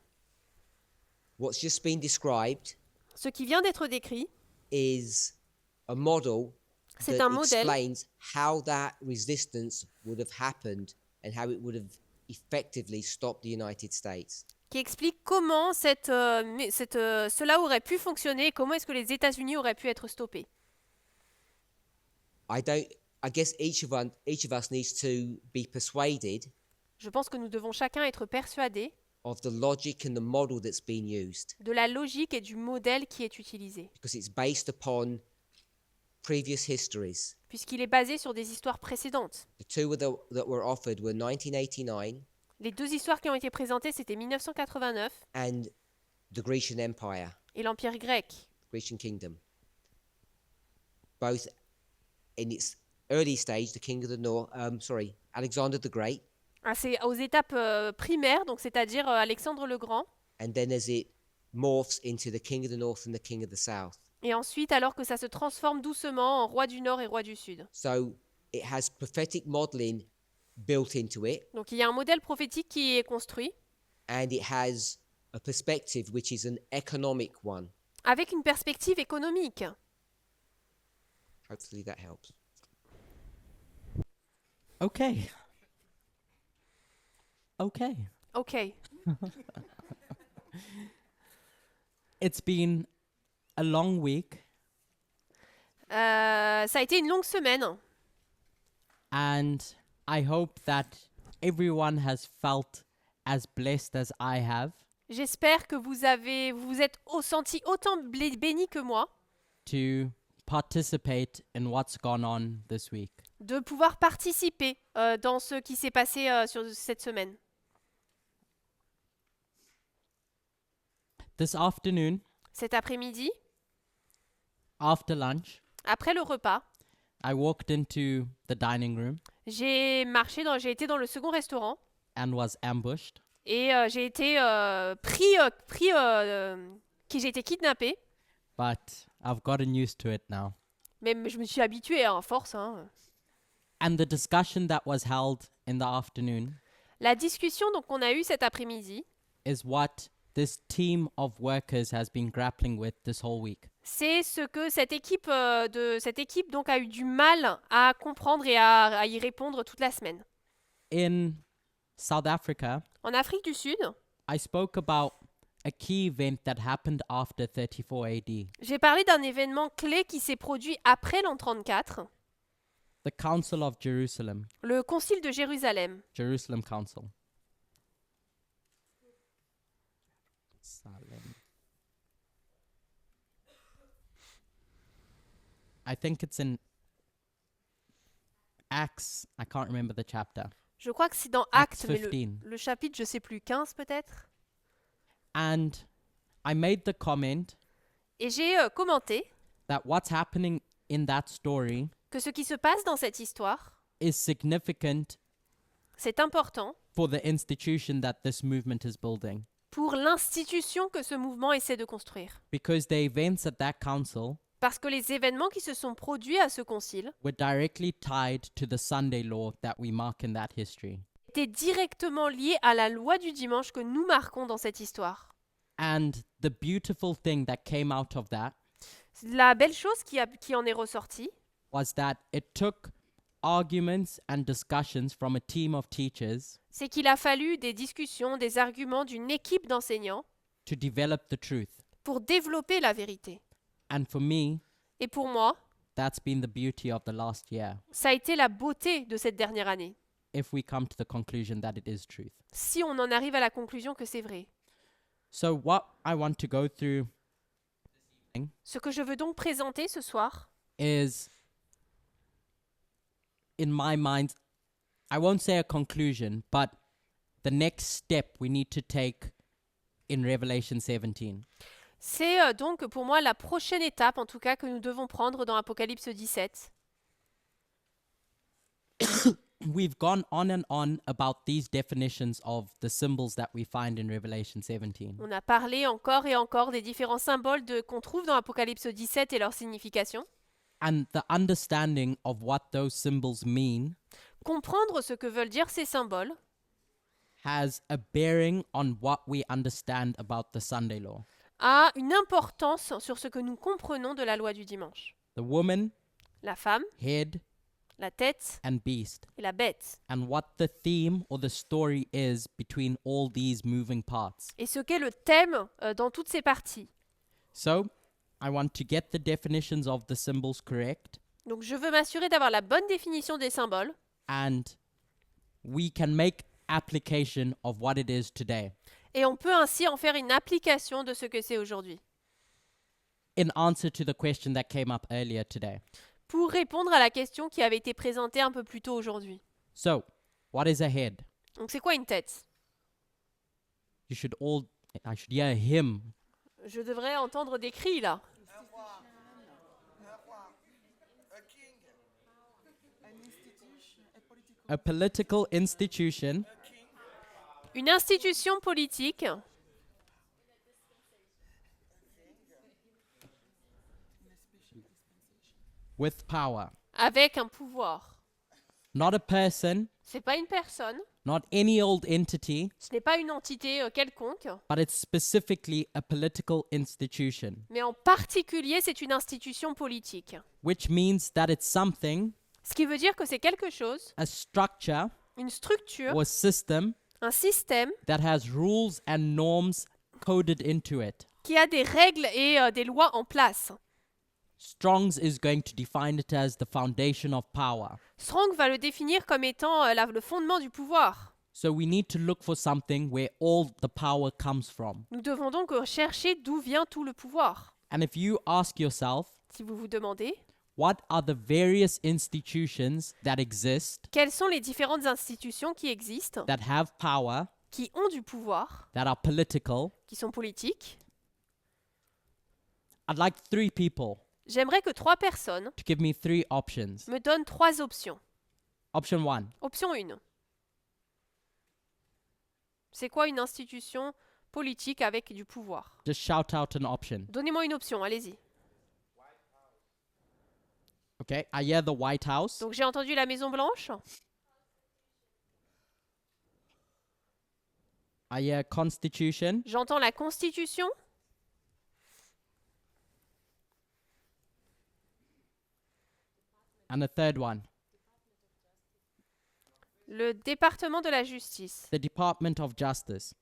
What's just been described
Ce qui vient d'être décrit,
is a model
c'est
that
un modèle
explains how that resistance would have happened and how it would have effectively stopped the United States.
qui explique comment cela aurait pu fonctionner et comment est-ce que les États-Unis auraient pu être stoppés.
I guess each of us needs to be persuaded
Je pense que nous devons chacun être persuadés
of the logic and the model that's been used,
de la logique et du modèle qui est utilisé,
because it's based upon previous histories.
puisqu'il est basé sur des histoires précédentes.
The two that were offered were 1989
Les deux histoires qui ont été présentées, c'était 1989
and the Grecian Empire,
et l'Empire grec,
Grecian Kingdom. Both in its early stage, the king of the north, Alexander the Great,
Ah, c'est aux étapes primaires, donc c'est-à-dire Alexandre le Grand.
and then as it morphs into the king of the north and the king of the south.
Et ensuite, alors que ça se transforme doucement en roi du Nord et roi du Sud.
So it has prophetic modeling built into it,
Donc il y a un modèle prophétique qui est construit
and it has a perspective which is an economic one.
avec une perspective économique.
Hopefully that helps.
Okay. Okay.
Ok.
It's been a long week,
Ça a été une longue semaine
and I hope that everyone has felt as blessed as I have
J'espère que vous vous êtes senti autant béni que moi
to participate in what's gone on this week.
de pouvoir participer dans ce qui s'est passé sur cette semaine.
This afternoon,
Cet après-midi,
after lunch,
après le repas,
I walked into the dining room
j'ai été dans le second restaurant
and was ambushed
et j'ai été j'ai été kidnappée,
but I've gotten used to it now.
mais je me suis habituée à force. Hein.
And the discussion that was held in the afternoon
La discussion donc qu'on a eue cet après-midi,
is what this team of workers has been grappling with this whole week.
c'est ce que cette équipe donc a eu du mal à comprendre et à y répondre toute la semaine.
In South Africa,
En Afrique du Sud,
I spoke about a key event that happened after 34 AD,
j'ai parlé d'un événement clé qui s'est produit après l'an 34,
the Council of Jerusalem,
le Concile de Jérusalem.
Jerusalem Council. Salem. I think it's in Acts. I can't remember the chapter.
Je crois que c'est dans
Acts
Actes, mais
15.
le chapitre, je sais plus, 15 peut-être.
And I made the comment
Et j'ai commenté
that what's happening in that story
que ce qui se passe dans cette histoire,
is significant
c'est important
for the institution that this movement is building.
pour l'institution que ce mouvement essaie de construire.
Because the events at that council
Parce que les événements qui se sont produits à ce concile
were directly tied to the Sunday law that we mark in that history.
étaient directement liés à la loi du dimanche que nous marquons dans cette histoire.
And the beautiful thing that came out of that
La belle chose qui en est ressortie,
was that it took arguments and discussions from a team of teachers
c'est qu'il a fallu des discussions, des arguments d'une équipe d'enseignants
to develop the truth.
pour développer la vérité.
And for me,
Et pour moi,
that's been the beauty of the last year,
ça a été la beauté de cette dernière année,
if we come to the conclusion that it is truth.
si on en arrive à la conclusion que c'est vrai.
So what I want to go through
Ce que je veux donc présenter ce soir,
is, in my mind, I won't say a conclusion, but the next step we need to take in Revelation 17.
c'est donc pour moi la prochaine étape, en tout cas, que nous devons prendre dans Apocalypse 17.
We've gone on and on about these definitions of the symbols that we find in Revelation 17.
On a parlé encore et encore des différents symboles qu'on trouve dans Apocalypse 17 et leur signification.
And the understanding of what those symbols mean
Comprendre ce que veulent dire ces symboles
has a bearing on what we understand about the Sunday law.
a une importance sur ce que nous comprenons de la loi du dimanche.
The woman,
La femme,
head,
la tête
and beast,
et la bête.
and what the theme or the story is between all these moving parts.
Et ce qu'est le thème dans toutes ces parties.
So, I want to get the definitions of the symbols correct,
Donc je veux m'assurer d'avoir la bonne définition des symboles
and we can make application of what it is today.
et on peut ainsi en faire une application de ce que c'est aujourd'hui.
In answer to the question that came up earlier today.
Pour répondre à la question qui avait été présentée un peu plus tôt aujourd'hui.
So, what is a head?
Donc c'est quoi une tête?
I should hear him.
Je devrais entendre des cris là.
a political institution
Une institution politique
with power.
avec un pouvoir.
Not a person,
C'est pas une personne,
not any old entity,
ce n'est pas une entité quelconque,
but it's specifically a political institution,
mais en particulier c'est une institution politique.
which means that it's something,
Ce qui veut dire que c'est quelque chose,
a structure
une structure,
or a system
un système
that has rules and norms coded into it.
qui a des règles et des lois en place.
Strong's is going to define it as the foundation of power.
Strong va le définir comme étant le fondement du pouvoir.
So we need to look for something where all the power comes from.
Nous devons donc chercher d'où vient tout le pouvoir.
And if you ask yourself,
Si vous vous demandez,
what are the various institutions that exist,
quelles sont les différentes institutions qui existent,
that have power,
qui ont du pouvoir,
that are political,
qui sont politiques,
I'd like 3 people
j'aimerais que 3 personnes
to give me 3 options.
me donnent 3 options.
Option 1,
Option 1. C'est quoi une institution politique avec du pouvoir?
just shout out an option.
Donnez-moi une option, allez-y.
Okay, I hear the White House,
Donc j'ai entendu la Maison Blanche,
I hear Constitution,
j'entends la Constitution,
and a third one,
le département de la justice.
the Department of Justice.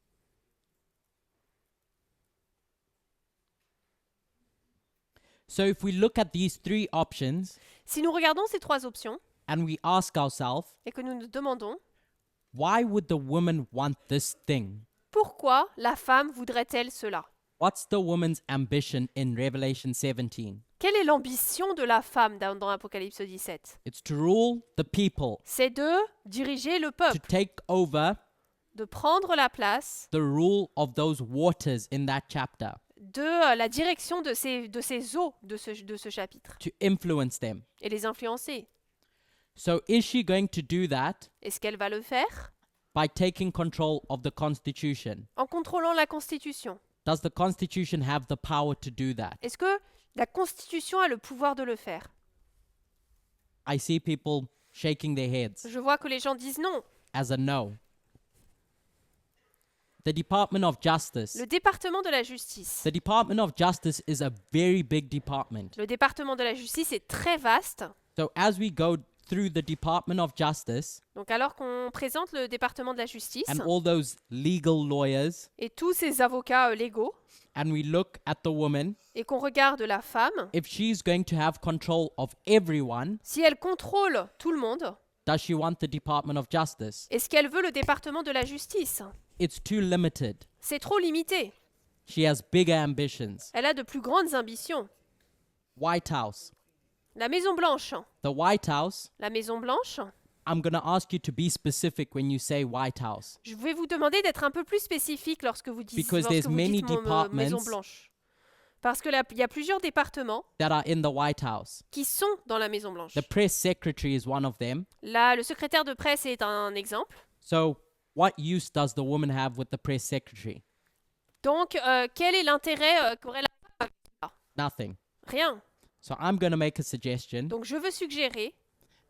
So if we look at these 3 options
Si nous regardons ces 3 options
and we ask ourselves,
et que nous nous demandons
why would the woman want this thing?
pourquoi la femme voudrait-elle cela?
What's the woman's ambition in Revelation 17?
Quelle est l'ambition de la femme dans Apocalypse 17?
It's to rule the people,
C'est de diriger le
to
peuple,
take over
de prendre la place
the rule of those waters in that chapter,
de la direction de ces eaux de ce chapitre
to influence them.
et les influencer.
So is she going to do that
Est-ce qu'elle va le faire
by taking control of the Constitution?
en contrôlant la Constitution?
Does the Constitution have the power to do that?
Est-ce que la Constitution a le pouvoir de le faire?
I see people shaking their heads
Je vois que les gens disent non.
as a no. The Department of Justice.
Le département de la justice.
The Department of Justice is a very big department.
Le département de la justice est très vaste.
So as we go through the Department of Justice
Donc alors qu'on présente le département de la justice
and all those legal lawyers,
et tous ces avocats légaux
and we look at the woman,
et qu'on regarde la femme,
if she's going to have control of everyone,
si elle contrôle tout le monde,
does she want the Department of Justice?
est-ce qu'elle veut le département de la justice?
It's too limited.
C'est trop limité.
She has bigger ambitions.
Elle a de plus grandes ambitions.
White House.
La Maison Blanche.
The White House,
La Maison Blanche.
I'm going to ask you to be specific when you say White House.
Je vais vous demander d'être un peu plus spécifique lorsque vous dites,
Because there's many
Maison
departments
Blanche. Parce qu'il y a plusieurs départements
That are in the White House.
qui sont dans la Maison Blanche.
The press secretary is one of them.
Là, le secrétaire de presse est un exemple.
So, what use does the woman have with the press secretary?
Donc, quel est l'intérêt qu'aurait la femme avec ça?
Nothing.
Rien.
So, I'm going to make a suggestion
Donc, je veux suggérer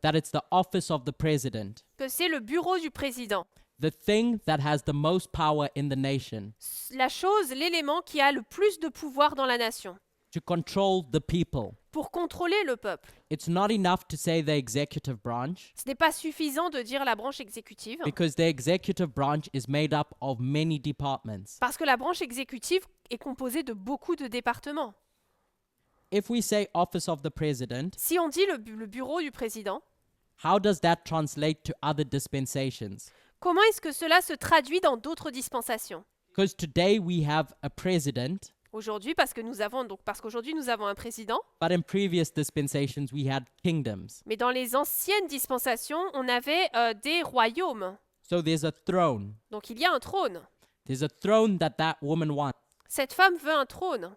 that it's the office of the president,
que c'est le bureau du président.
the thing that has the most power in the nation,
La chose, l'élément qui a le plus de pouvoir dans la nation
to control the people.
pour contrôler le peuple.
It's not enough to say the executive branch,
Ce n'est pas suffisant de dire la branche exécutive
because the executive branch is made up of many departments.
parce que la branche exécutive est composée de beaucoup de départements.
If we say office of the president,
Si on dit le bureau du président,
how does that translate to other dispensations?
comment est-ce que cela se traduit dans d'autres dispensations?
Because today we have a president,
Aujourd'hui, parce qu'aujourd'hui nous avons un président,
but in previous dispensations we had kingdoms.
mais dans les anciennes dispensations, on avait des royaumes.
So there's a throne.
Donc il y a un trône.
There's a throne that woman wants.
Cette femme veut un trône,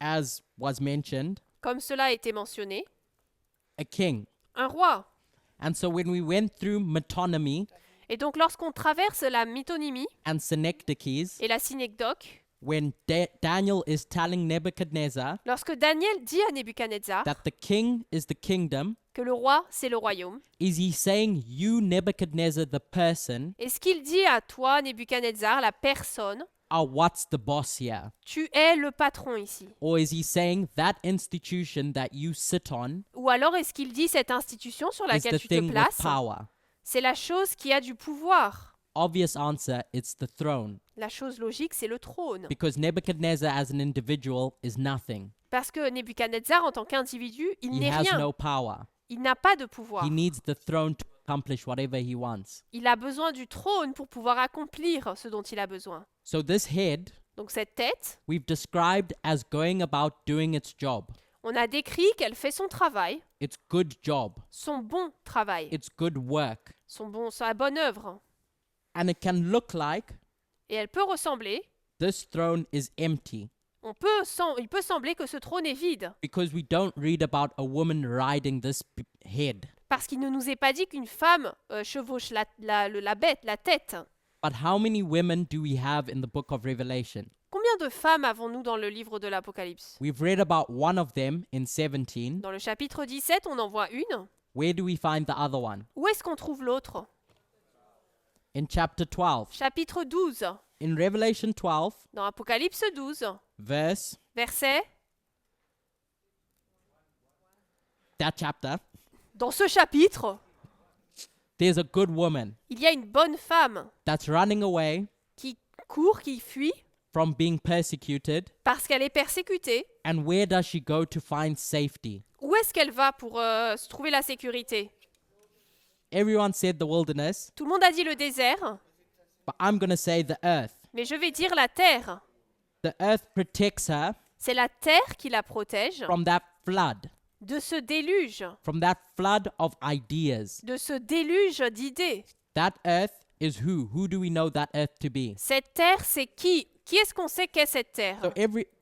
As was mentioned,
comme cela a été mentionné,
a king.
un roi.
And so when we went through metonymy
Et donc, lorsqu'on traverse la métonymie
and synecdoches,
et la synecdoque,
when Daniel is telling Nebuchadnezzar
lorsque Daniel dit à Nebuchadnezzar
that the king is the kingdom,
que le roi, c'est le royaume,
is he saying you, Nebuchadnezzar, the person,
est-ce qu'il dit à toi, Nebuchadnezzar, la personne,
are what's the boss here?
tu es le patron ici?
Or is he saying that institution that you sit on
Ou alors est-ce qu'il dit cette institution sur
is
laquelle
the
tu te
thing with
places,
power?
c'est la chose qui a du pouvoir?
Obvious answer, it's the throne.
La chose logique, c'est le trône.
Because Nebuchadnezzar as an individual is nothing.
Parce que Nebuchadnezzar, en tant qu'individu, il
He
n'est
has
rien.
no power.
Il n'a pas de pouvoir.
He needs the throne to accomplish whatever he wants.
Il a besoin du trône pour pouvoir accomplir ce dont il a besoin.
So this head,
Donc cette tête,
we've described as going about doing its job.
on a décrit qu'elle fait son travail,
It's good job.
son bon travail,
It's good work.
sa bonne œuvre.
And it can look like
Et elle peut ressembler,
this throne is empty
il peut sembler que ce trône est vide.
because we don't read about a woman riding this head.
Parce qu'il ne nous est pas dit qu'une femme chevauche la bête, la tête.
But how many women do we have in the book of Revelation?
Combien de femmes avons-nous dans le livre de l'Apocalypse?
We've read about one of them in 17.
Dans le chapitre 17, on en voit une.
Where do we find the other one?
Où est-ce qu'on trouve l'autre?
In chapter 12.
Chapitre 12.
In Revelation 12,
Dans Apocalypse 12,
verse,
verset.
that chapter,
Dans ce chapitre,
there's a good woman
il y a une bonne femme
that's running away
qui court, qui fuit,
from being persecuted.
parce qu'elle est persécutée.
And where does she go to find safety?
Où est-ce qu'elle va pour se trouver la sécurité?
Everyone said the wilderness,
Tout le monde a dit le désert,
but I'm going to say the earth.
mais je vais dire la terre.
The earth protects her
C'est la terre qui la protège
from that flood,
de ce déluge,
from that flood of ideas.
de ce déluge d'idées.
That earth is who? Who do we know that earth to be?
Cette terre, c'est qui? Qui est-ce qu'on sait qu'est cette terre?
So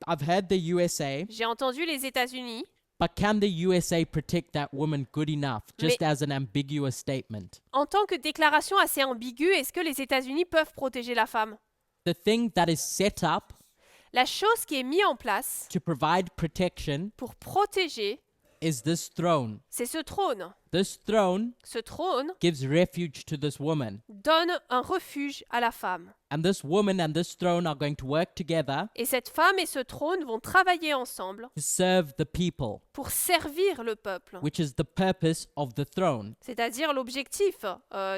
I've heard the USA,
J'ai entendu les États-Unis,
but can the USA protect that woman good enough? Just as an ambiguous statement.
en tant que déclaration assez ambiguë, est-ce que les États-Unis peuvent protéger la femme?
The thing that is set up
La chose qui est mise en place
to provide protection
pour protéger,
is this throne.
c'est ce trône.
This throne
Ce trône
gives refuge to this woman.
donne un refuge à la femme.
And this woman and this throne are going to work together
Et cette femme et ce trône vont travailler ensemble
to serve the people,
pour servir le peuple,
which is the purpose of the throne,
c'est-à-dire l'objectif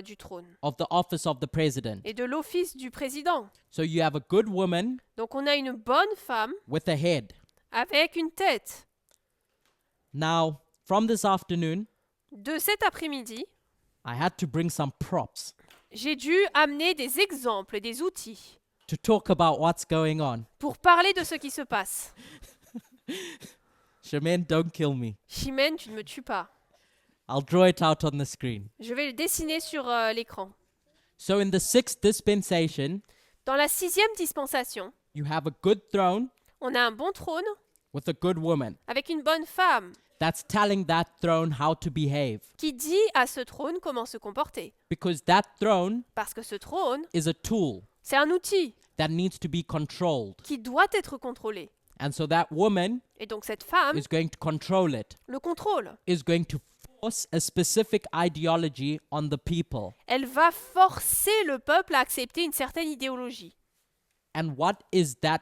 du trône
of the office of the president.
et de l'office du président.
So you have a good woman
Donc on a une bonne femme
with a head.
avec une tête.
Now, from this afternoon,
De cet après-midi,
I had to bring some props
j'ai dû amener des exemples et des outils
to talk about what's going on.
pour parler de ce qui se passe.
Shemaine, don't kill me.
Chimène, tu ne me tues pas.
I'll draw it out on the screen.
Je vais le dessiner sur l'écran.
So in the sixth dispensation,
Dans la 6e dispensation,
you have a good throne
on a un bon trône
with a good woman
avec une bonne femme
that's telling that throne how to behave.
qui dit à ce trône comment se comporter.
Because that throne
Parce que ce trône,
is a tool
c'est un outil
that needs to be controlled.
qui doit être contrôlé.
And so that woman
Et donc cette femme
is going to control it,
le contrôle.
is going to force a specific ideology on the people.
Elle va forcer le peuple à accepter une certaine idéologie.
And what is that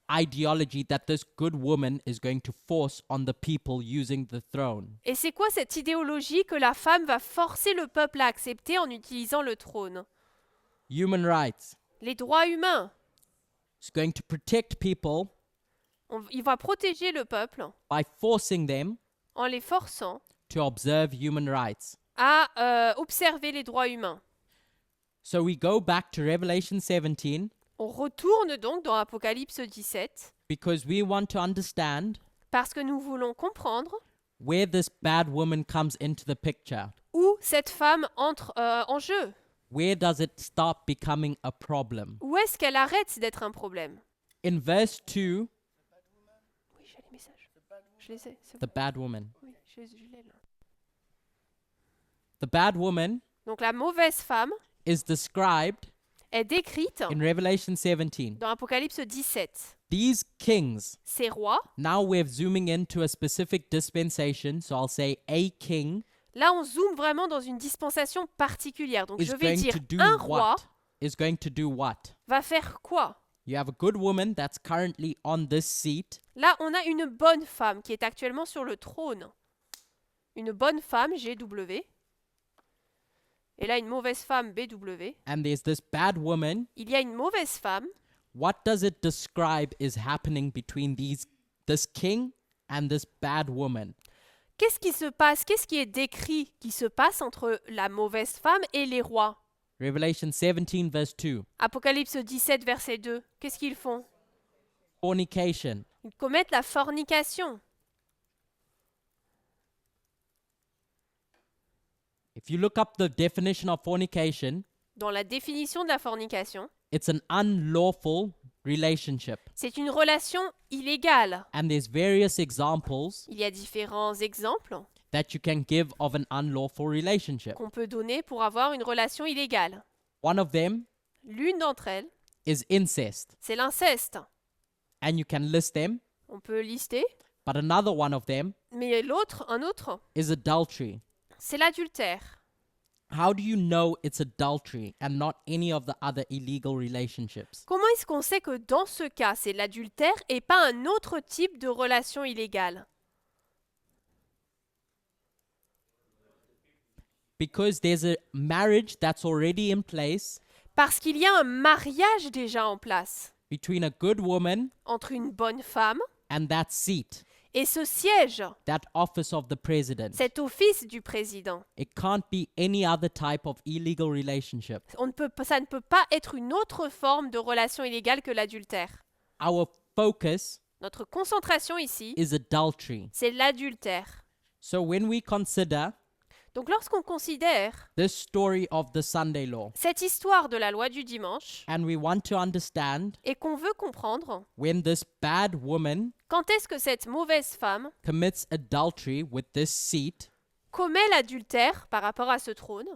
ideology that this good woman is going to force on the people using the throne?
Et c'est quoi cette idéologie que la femme va forcer le peuple à accepter en utilisant le trône?
Human rights.
Les droits humains.
It's going to protect people
Il va protéger le peuple
by forcing them
en les forçant
to observe human rights.
à observer les droits humains.
So we go back to Revelation 17
On retourne donc dans Apocalypse 17
because we want to understand
parce que nous voulons comprendre
where this bad woman comes into the picture.
où cette femme entre en jeu.
Where does it start becoming a problem?
Où est-ce qu'elle arrête d'être un problème?
In verse 2,
Oui, j'ai les messages. Je les ai. C'est
the
bon.
bad woman.
Oui, je l'ai là.
The bad woman
Donc la mauvaise femme
is described
est décrite
in Revelation 17.
dans Apocalypse 17.
These kings,
Ces rois,
now we're zooming into a specific dispensation, so I'll say a king
là on zoome vraiment dans une dispensation particulière. Donc
is
je vais
going
dire
to do
un roi
what? Is going to do what?
va faire quoi?
You have a good woman that's currently on this seat,
Là on a une bonne femme qui est actuellement sur le trône. Une bonne femme, GW. Et là une mauvaise femme, BW.
and there's this bad woman.
Il y a une mauvaise femme.
What does it describe is happening between this king and this bad woman?
Qu'est-ce qui se passe? Qu'est-ce qui est décrit qui se passe entre la mauvaise femme et les rois?
Revelation 17 verse 2.
Apocalypse 17, verset 2. Qu'est-ce qu'ils font?
Fornication.
Ils commettent la fornication.
If you look up the definition of fornication,
Dans la définition de la fornication,
it's an unlawful relationship.
c'est une relation illégale.
And there's various examples
Il y a différents exemples
that you can give of an unlawful relationship.
qu'on peut donner pour avoir une relation illégale.
One of them
L'une d'entre elles,
is incest,
c'est l'inceste.
and you can list them,
On peut lister,
but another one of them
mais l'autre, un autre,
is adultery.
c'est l'adultère.
How do you know it's adultery and not any of the other illegal relationships?
Comment est-ce qu'on sait que dans ce cas, c'est l'adultère et pas un autre type de relation illégale?
Because there's a marriage that's already in place
Parce qu'il y a un mariage déjà en place
between a good woman
entre une bonne femme
and that seat,
et ce siège,
that office of the president.
cet office du président.
It can't be any other type of illegal relationship.
Ça ne peut pas être une autre forme de relation illégale que l'adultère.
Our focus
Notre concentration ici,
is adultery.
c'est l'adultère.
So when we consider
Donc lorsqu'on considère
this story of the Sunday law
cette histoire de la loi du dimanche
and we want to understand
et qu'on veut comprendre
when this bad woman
quand est-ce que cette mauvaise femme
commits adultery with this seat,
commet l'adultère par rapport à ce trône,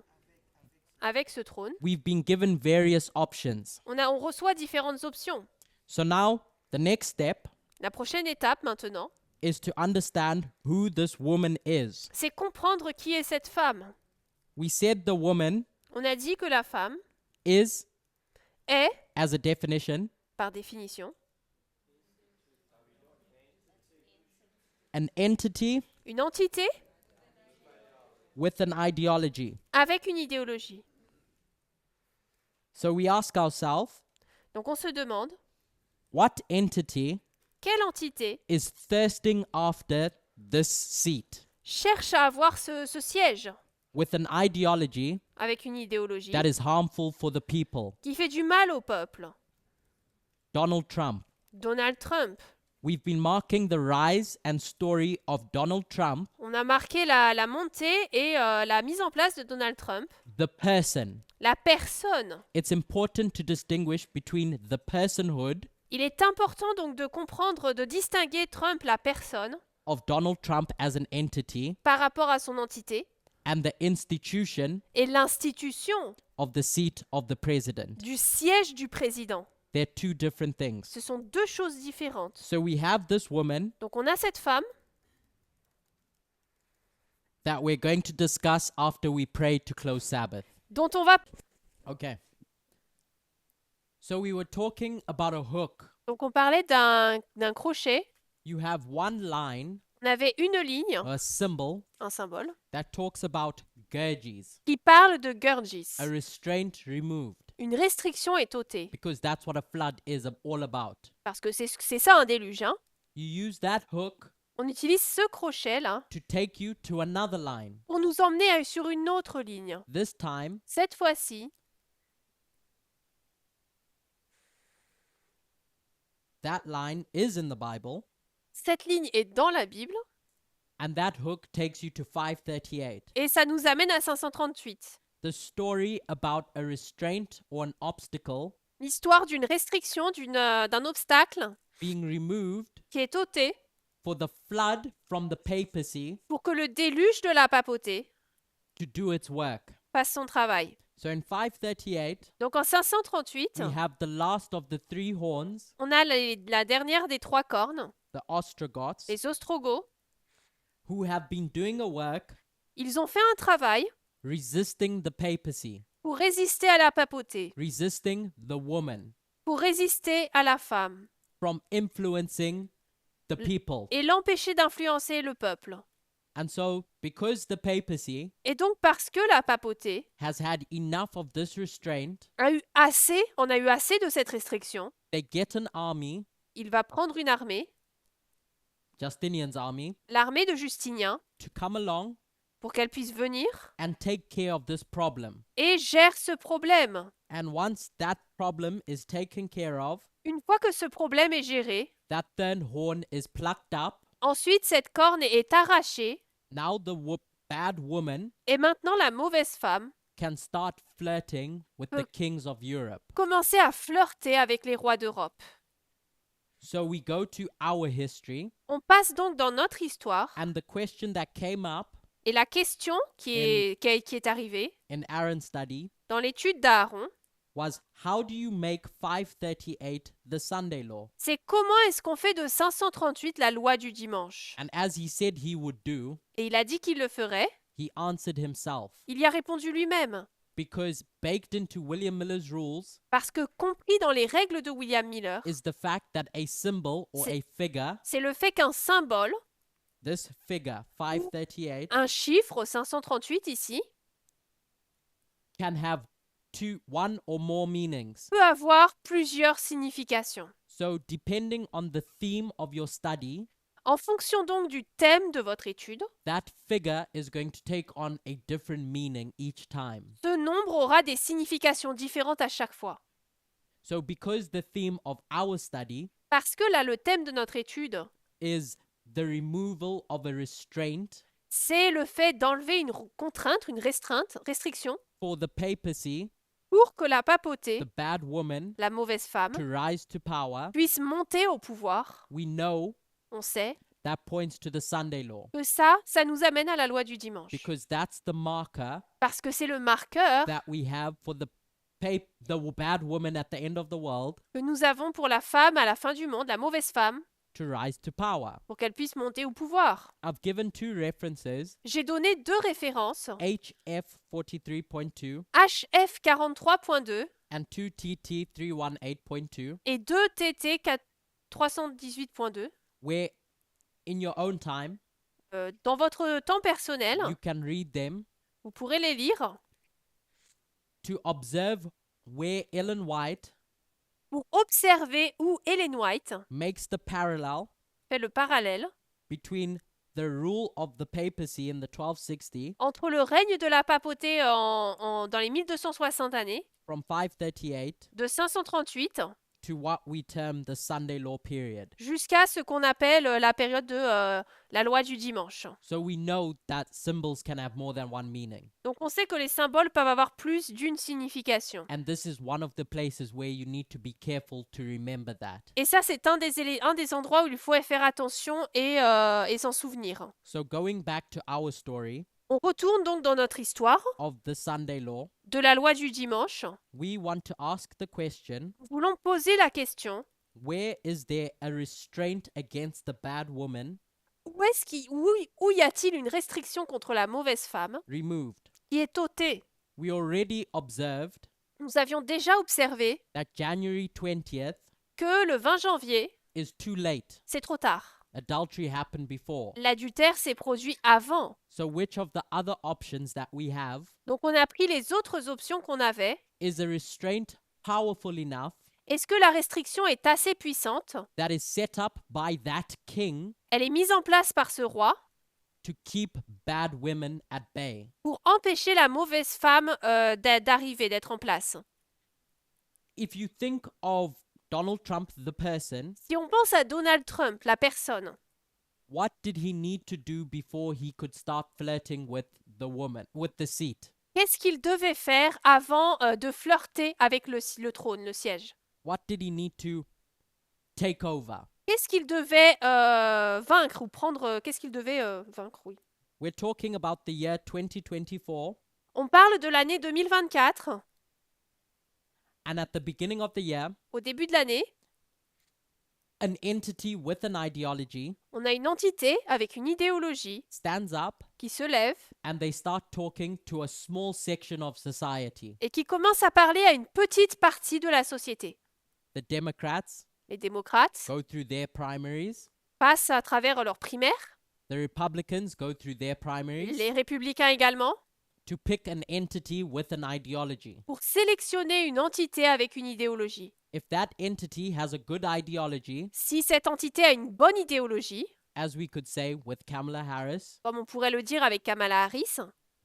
avec ce trône,
we've been given various options.
on reçoit différentes options.
So now the next step
La prochaine étape maintenant,
is to understand who this woman is.
c'est comprendre qui est cette femme.
We said the woman
On a dit que la femme
is,
est,
as a definition,
par définition,
an entity
une entité
with an ideology.
avec une idéologie.
So we ask ourselves,
Donc on se demande,
what entity
quelle entité
is thirsting after this seat
cherche à avoir ce siège
with an ideology
avec une idéologie
that is harmful for the people?
qui fait du mal au peuple?
Donald Trump.
Donald Trump.
We've been marking the rise and story of Donald Trump,
On a marqué la montée et la mise en place de Donald Trump.
the person.
La personne.
It's important to distinguish between the personhood
Il est important donc de comprendre, de distinguer Trump, la personne,
of Donald Trump as an entity
par rapport à son entité
and the institution
et l'institution
of the seat of the president.
du siège du président.
They're two different things.
Ce sont deux choses différentes.
So we have this woman
Donc on a cette femme
that we're going to discuss after we pray to close Sabbath.
dont on va...
Okay. So we were talking about a hook.
Donc on parlait d'un crochet.
You have one line,
On avait une ligne,
a symbol,
un symbole,
that talks about gurges,
qui parle de Gurgis.
a restraint removed,
Une restriction est ôtée.
because that's what a flood is all about.
Parce que c'est ça un déluge. Hein.
You use that hook
On utilise ce crochet-là
to take you to another line.
pour nous emmener sur une autre ligne.
This time,
Cette fois-ci,
that line is in the Bible,
cette ligne est dans la Bible
and that hook takes you to 538.
et ça nous amène à 538.
The story about a restraint or an obstacle
L'histoire d'une restriction, d'un obstacle
being removed
qui est ôté
for the flood from the papacy
pour que le déluge de la papauté
to do its work.
fasse son travail.
So in 538,
Donc en 538,
we have the last of the three horns,
on a la dernière des trois cornes,
the Ostrogoths,
les Ostrogoths.
who have been doing a work
Ils ont fait un travail
resisting the papacy,
pour résister à la papauté,
resisting the woman,
pour résister à la femme
from influencing the people.
et l'empêcher d'influencer le peuple.
And so, because the papacy
Et donc parce que la papauté
has had enough of this restraint,
on a eu assez de cette restriction,
they get an army,
il va prendre une armée,
Justinian's army,
l'armée de Justinien,
to come along
pour qu'elle puisse venir
and take care of this problem.
et gère ce problème.
And once that problem is taken care of,
Une fois que ce problème est géré,
that third horn is plucked up.
ensuite cette corne est arrachée
Now the bad woman
et maintenant la mauvaise femme
can start flirting with the kings of Europe.
commençait à flirter avec les rois d'Europe.
So we go to our history,
On passe donc dans notre histoire
and the question that came up
et la question qui est arrivée
in Aaron's study
dans l'étude d'Aaron,
was, how do you make 538 the Sunday law?
c'est comment est-ce qu'on fait de 538 la loi du dimanche.
And as he said he would do,
Et il a dit qu'il le ferait.
he answered himself.
Il y a répondu lui-même.
Because baked into William Miller's rules
Parce que compris dans les règles de William Miller,
is the fact that a symbol or a figure,
c'est le fait qu'un symbole,
this figure, 538,
un chiffre 538 ici,
can have one or more meanings.
peut avoir plusieurs significations.
So depending on the theme of your study,
En fonction donc du thème de votre étude,
that figure is going to take on a different meaning each time.
ce nombre aura des significations différentes à chaque fois.
So because the theme of our study
Parce que là, le thème de notre étude,
is the removal of a restraint
c'est le fait d'enlever une contrainte, une restriction,
for the papacy,
pour que la papauté,
the bad woman,
la mauvaise femme,
to rise to power,
puisse monter au pouvoir.
we know
On sait
that points to the Sunday law.
que ça nous amène à la loi du dimanche.
Because that's the marker
Parce que c'est le marqueur
that we have for the bad woman at the end of the world
que nous avons pour la femme à la fin du monde, la mauvaise femme,
to rise to power.
pour qu'elle puisse monter au pouvoir.
I've given two references,
J'ai donné deux références,
HF 43.2
HF 43.2
and 2TT 318.2,
et 2 TT 318.2.
where in your own time
Dans votre temps personnel,
you can read them
vous pourrez les lire
to observe where Ellen White
pour observer où Ellen White
makes the parallel
fait le parallèle
between the rule of the papacy in the 1260
entre le règne de la papauté dans les 1260 années,
from 538
de 538
to what we term the Sunday law period.
jusqu'à ce qu'on appelle la période de la loi du dimanche.
So we know that symbols can have more than one meaning.
Donc on sait que les symboles peuvent avoir plus d'une signification.
And this is one of the places where you need to be careful to remember that.
Et ça, c'est un des endroits où il faut faire attention et s'en souvenir.
So going back to our story
On retourne donc dans notre histoire
of the Sunday law,
de la loi du dimanche.
we want to ask the question,
Nous voulons poser la question,
where is there a restraint against the bad woman
où y a-t-il une restriction contre la mauvaise femme
removed?
qui est ôtée?
We already observed
Nous avions déjà observé
that January 20th
que le 20 janvier,
is too late.
c'est trop tard.
Adultery happened before.
L'adultère s'est produit avant.
So which of the other options that we have
Donc on a pris les autres options qu'on avait.
is a restraint powerful enough
Est-ce que la restriction est assez puissante?
that is set up by that king
Elle est mise en place par ce roi
to keep bad women at bay?
pour empêcher la mauvaise femme d'arriver, d'être en place.
If you think of Donald Trump, the person,
Si on pense à Donald Trump, la personne,
what did he need to do before he could start flirting with the woman, with the seat?
qu'est-ce qu'il devait faire avant de flirter avec le trône, le siège?
What did he need to take over?
Qu'est-ce qu'il devait vaincre ou prendre? Qu'est-ce qu'il devait vaincre? Oui.
We're talking about the year 2024,
On parle de l'année 2024.
and at the beginning of the year,
Au début de l'année,
an entity with an ideology
on a une entité avec une idéologie
stands up
qui se lève
and they start talking to a small section of society.
et qui commence à parler à une petite partie de la société.
The Democrats
Les démocrates
go through their primaries,
passent à travers leurs primaires,
the Republicans go through their primaries
les républicains également,
to pick an entity with an ideology.
pour sélectionner une entité avec une idéologie.
If that entity has a good ideology,
Si cette entité a une bonne idéologie,
as we could say with Kamala Harris,
comme on pourrait le dire avec Kamala Harris,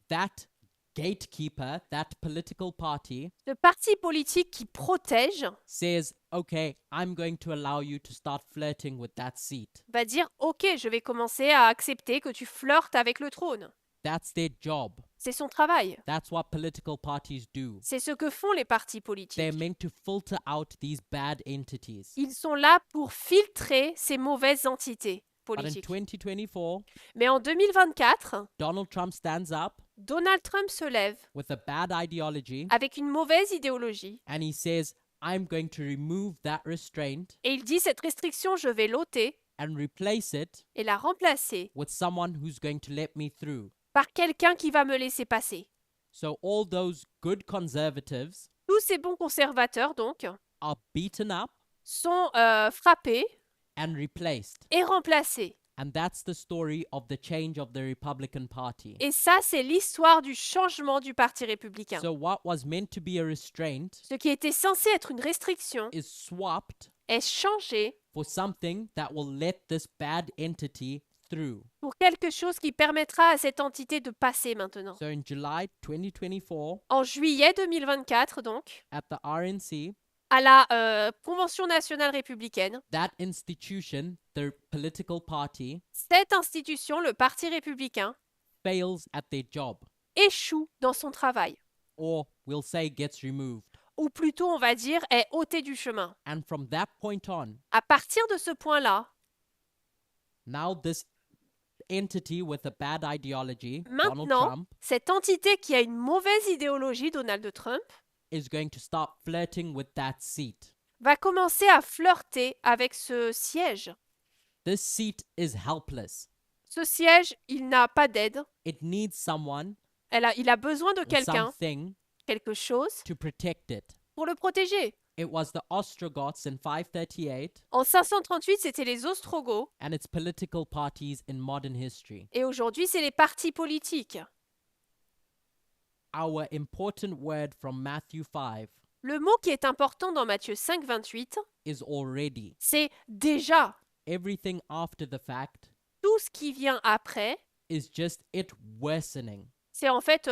that gatekeeper, that political party
ce parti politique qui protège
says, okay, I'm going to allow you to start flirting with that seat.
va dire « Ok, je vais commencer à accepter que tu flirtes avec le trône.
That's their job. »
C'est son travail.
That's what political parties do.
C'est ce que font les partis
They're
politiques.
meant to filter out these bad entities.
Ils sont là pour filtrer ces mauvaises entités
But in
politiques.
2024,
Mais en 2024,
Donald Trump stands up
Donald Trump se lève
with a bad ideology
avec une mauvaise idéologie
and he says, I'm going to remove that restraint
et il dit cette restriction, je vais l'ôter
and replace it
et la remplacer
with someone who's going to let me through.
par quelqu'un qui va me laisser passer.
So all those good conservatives
Tous ces bons conservateurs, donc,
are beaten up
sont frappés
and replaced.
et remplacés.
And that's the story of the change of the Republican Party.
Et ça, c'est l'histoire du changement du Parti républicain.
So what was meant to be a restraint
Ce qui était censé être une restriction
is swapped
est changé
for something that will let this bad entity through.
pour quelque chose qui permettra à cette entité de passer maintenant.
So in July 2024,
En juillet 2024, donc,
at the RNC,
à la Convention nationale républicaine,
that institution, the political party,
cette institution, le Parti républicain,
fails at their job,
échoue dans son travail.
or we'll say gets removed.
Ou plutôt, on va dire, est ôté du chemin.
And from that point on,
À partir de ce point-là,
now this entity with a bad ideology, Donald
maintenant,
Trump,
cette entité qui a une mauvaise idéologie, Donald Trump,
is going to start flirting with that seat.
va commencer à flirter avec ce siège.
This seat is helpless.
Ce siège, il n'a pas d'aide.
It needs someone
Il a besoin de
or
quelqu'un,
something
quelque chose,
to protect it.
pour le protéger.
It was the Ostrogoths in 538
En 538, c'était les Ostrogoths,
and its political parties in modern history.
et aujourd'hui, c'est les partis politiques.
Our important word from Matthew 5
Le mot qui est important dans Matthieu 5, 28,
is already.
c'est déjà.
Everything after the fact
Tout ce qui vient après,
is just it worsening.
c'est en fait,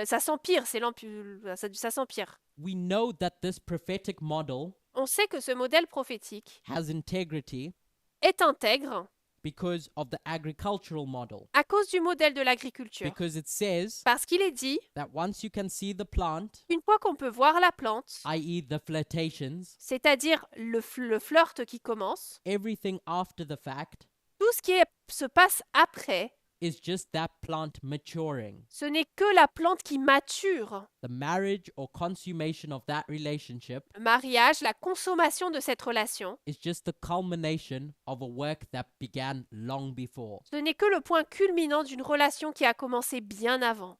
ça s'empire, ça s'empire.
We know that this prophetic model
On sait que ce modèle prophétique
has integrity
est intègre
because of the agricultural model.
à cause du modèle de l'agriculture.
Because it says
Parce qu'il est dit,
that once you can see the plant,
une fois qu'on peut voir la plante,
i.e., the flirtations,
c'est-à-dire le flirt qui commence,
everything after the fact
tout ce qui se passe après,
is just that plant maturing.
ce n'est que la plante qui mature.
The marriage or consummation of that relationship
Le mariage, la consommation de cette relation,
is just the culmination of a work that began long before.
ce n'est que le point culminant d'une relation qui a commencé bien avant.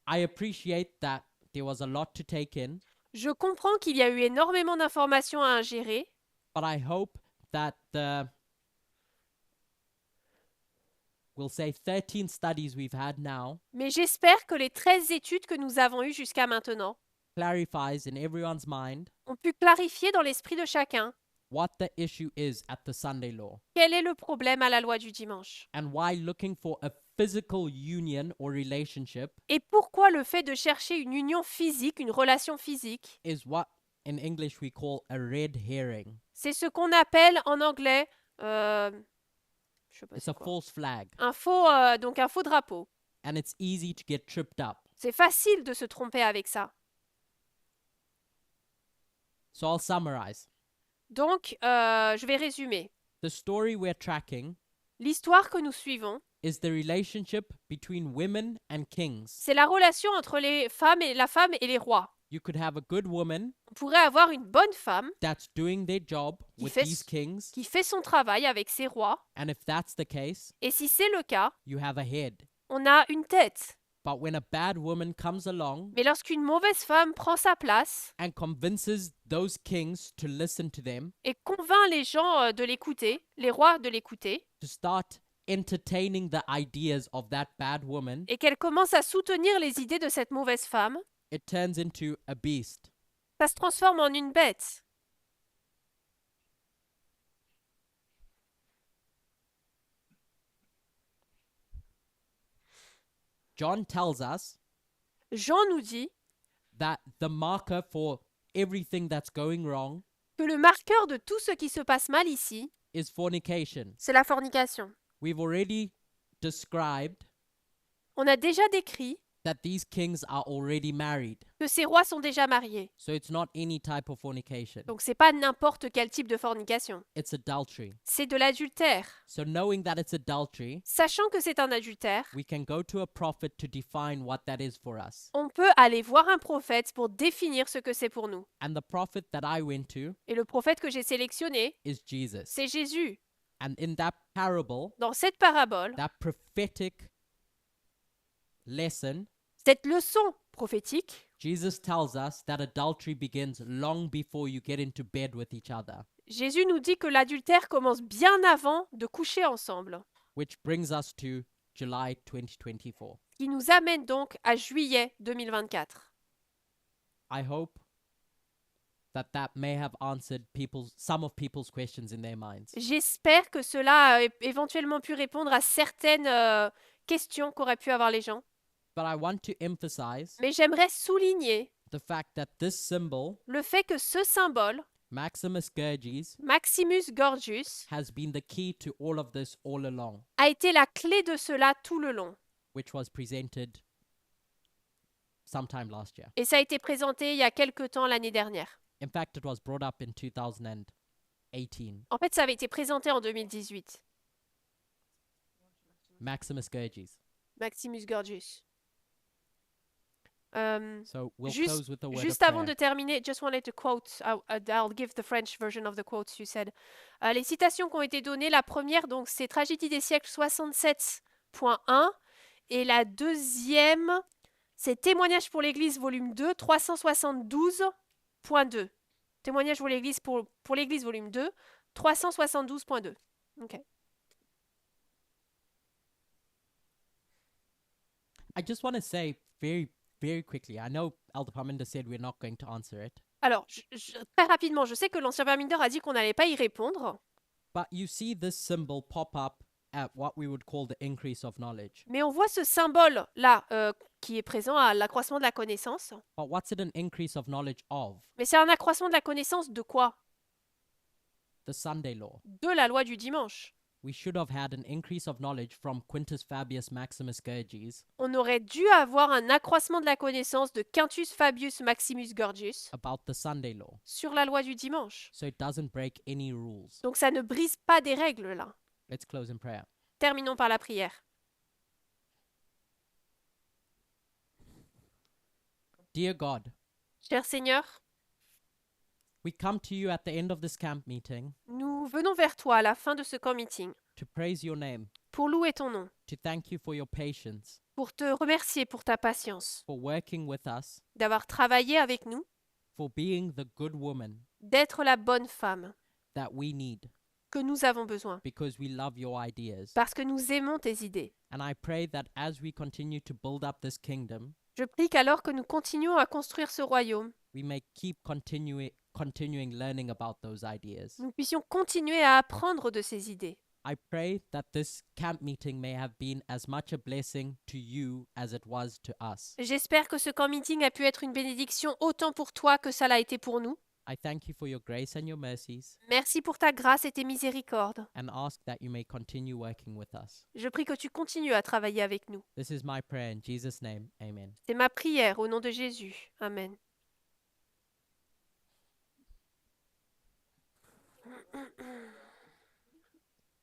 I appreciate that there was a lot to take in,
Je comprends qu'il y a eu énormément d'informations à ingérer,
but I hope that the we'll say 13 studies we've had now
mais j'espère que les 13 études que nous avons eues jusqu'à maintenant
clarifies in everyone's mind
ont pu clarifier dans l'esprit de chacun
what the issue is at the Sunday law
quel est le problème à la loi du dimanche
and why looking for a physical union or relationship
et pourquoi le fait de chercher une union physique, une relation physique,
is what in English we call a red herring.
c'est ce qu'on appelle en anglais je sais pas
It's
c'est
a
quoi.
false flag
Donc un faux drapeau.
and it's easy to get tripped up.
C'est facile de se tromper avec ça.
So I'll summarize.
Donc, je vais résumer.
The story we're tracking
L'histoire que nous suivons
is the relationship between women and kings.
C'est la relation entre les femmes et la femme et les rois.
You could have a good woman
On pourrait avoir une bonne femme
that's doing their job
Qui
with
fait
these
s-
kings,
qui fait son travail avec ses rois.
and if that's the case,
Et si c'est le cas,
you have a head.
on a une tête.
But when a bad woman comes along
Mais lorsqu'une mauvaise femme prend sa place
and convinces those kings to listen to them,
et convainc les gens de l'écouter, les rois de l'écouter,
to start entertaining the ideas of that bad woman,
et qu'elle commence à soutenir les idées de cette mauvaise femme,
it turns into a beast.
ça se transforme en une bête.
John tells us
Jean nous dit
that the marker for everything that's going wrong
que le marqueur de tout ce qui se passe mal ici,
is fornication.
c'est la fornication.
We've already described
On a déjà décrit
that these kings are already married.
que ces rois sont déjà mariés.
So it's not any type of fornication.
Donc c'est pas n'importe quel type de fornication.
It's adultery.
C'est de l'adultère.
So knowing that it's adultery,
Sachant que c'est un adultère,
we can go to a prophet to define what that is for us.
on peut aller voir un prophète pour définir ce que c'est pour nous.
And the prophet that I went to
Et le prophète que j'ai sélectionné,
is Jesus.
c'est Jésus.
And in that parable,
Dans cette parabole,
that prophetic lesson,
cette leçon prophétique,
Jesus tells us that adultery begins long before you get into bed with each other,
Jésus nous dit que l'adultère commence bien avant de coucher ensemble,
which brings us to July 2024.
qui nous amène donc à juillet 2024.
I hope that may have answered some of people's questions in their minds.
J'espère que cela a éventuellement pu répondre à certaines questions qu'auraient pu avoir les gens.
But I want to emphasize
Mais j'aimerais souligner
the fact that this symbol,
le fait que ce symbole,
Maximus Gurgis,
Maximus Gorgius,
has been the key to all of this all along,
a été la clé de cela tout le long.
which was presented sometime last year.
Et ça a été présenté il y a quelque temps l'année dernière.
In fact, it was brought up in 2018.
En fait, ça avait été présenté en 2018.
Maximus Gurgis.
Maximus Gorgius.
So we'll
Juste-
close with a word
Juste
of
avant de
prayer.
terminer, just wanted to quote, I'll give the French version of the quotes you said. Les citations qui ont été données, la première, donc, c'est Tragédie des siècles 67.1 et la deuxième, c'est Témoignage pour l'Église, volume 2, 372.2. Témoignage pour l'Église, pour l'Église, volume 2, 372.2. Ok.
I just want to say very quickly, I know Elder Parminder said we're not going to answer it,
Alors, très rapidement, je sais que l'ancien Parminder a dit qu'on n'allait pas y répondre,
but you see this symbol pop up at what we would call the increase of knowledge.
mais on voit ce symbole-là qui est présent à l'accroissement de la connaissance.
But what's it an increase of knowledge of?
Mais c'est un accroissement de la connaissance de quoi?
The Sunday law.
De la loi du dimanche.
We should have had an increase of knowledge from Quintus Fabius Maximus Gurgis
On aurait dû avoir un accroissement de la connaissance de Quintus Fabius Maximus Gorgius
about the Sunday law,
sur la loi du dimanche.
so it doesn't break any rules.
Donc ça ne brise pas des règles là.
Let's close in prayer.
Terminons par la prière.
Dear God,
Cher Seigneur,
we come to you at the end of this camp meeting
nous venons vers toi à la fin de ce camp meeting
to praise your name,
pour louer ton nom,
to thank you for your patience,
pour te remercier pour ta patience,
for working with us,
d'avoir travaillé avec nous,
for being the good woman
d'être la bonne femme
that we need
que nous avons besoin,
because we love your ideas.
parce que nous aimons tes idées.
And I pray that as we continue to build up this kingdom,
Je prie qu'alors que nous continuons à construire ce royaume,
we may keep continuing learning about those ideas.
nous puissions continuer à apprendre de ces idées.
I pray that this camp meeting may have been as much a blessing to you as it was to us.
J'espère que ce camp meeting a pu être une bénédiction autant pour toi que ça l'a été pour nous.
I thank you for your grace and your mercies
Merci pour ta grâce et tes miséricordes.
and ask that you may continue working with us.
Je prie que tu continues à travailler avec nous.
This is my prayer in Jesus' name. Amen.
C'est ma prière au nom de Jésus. Amen.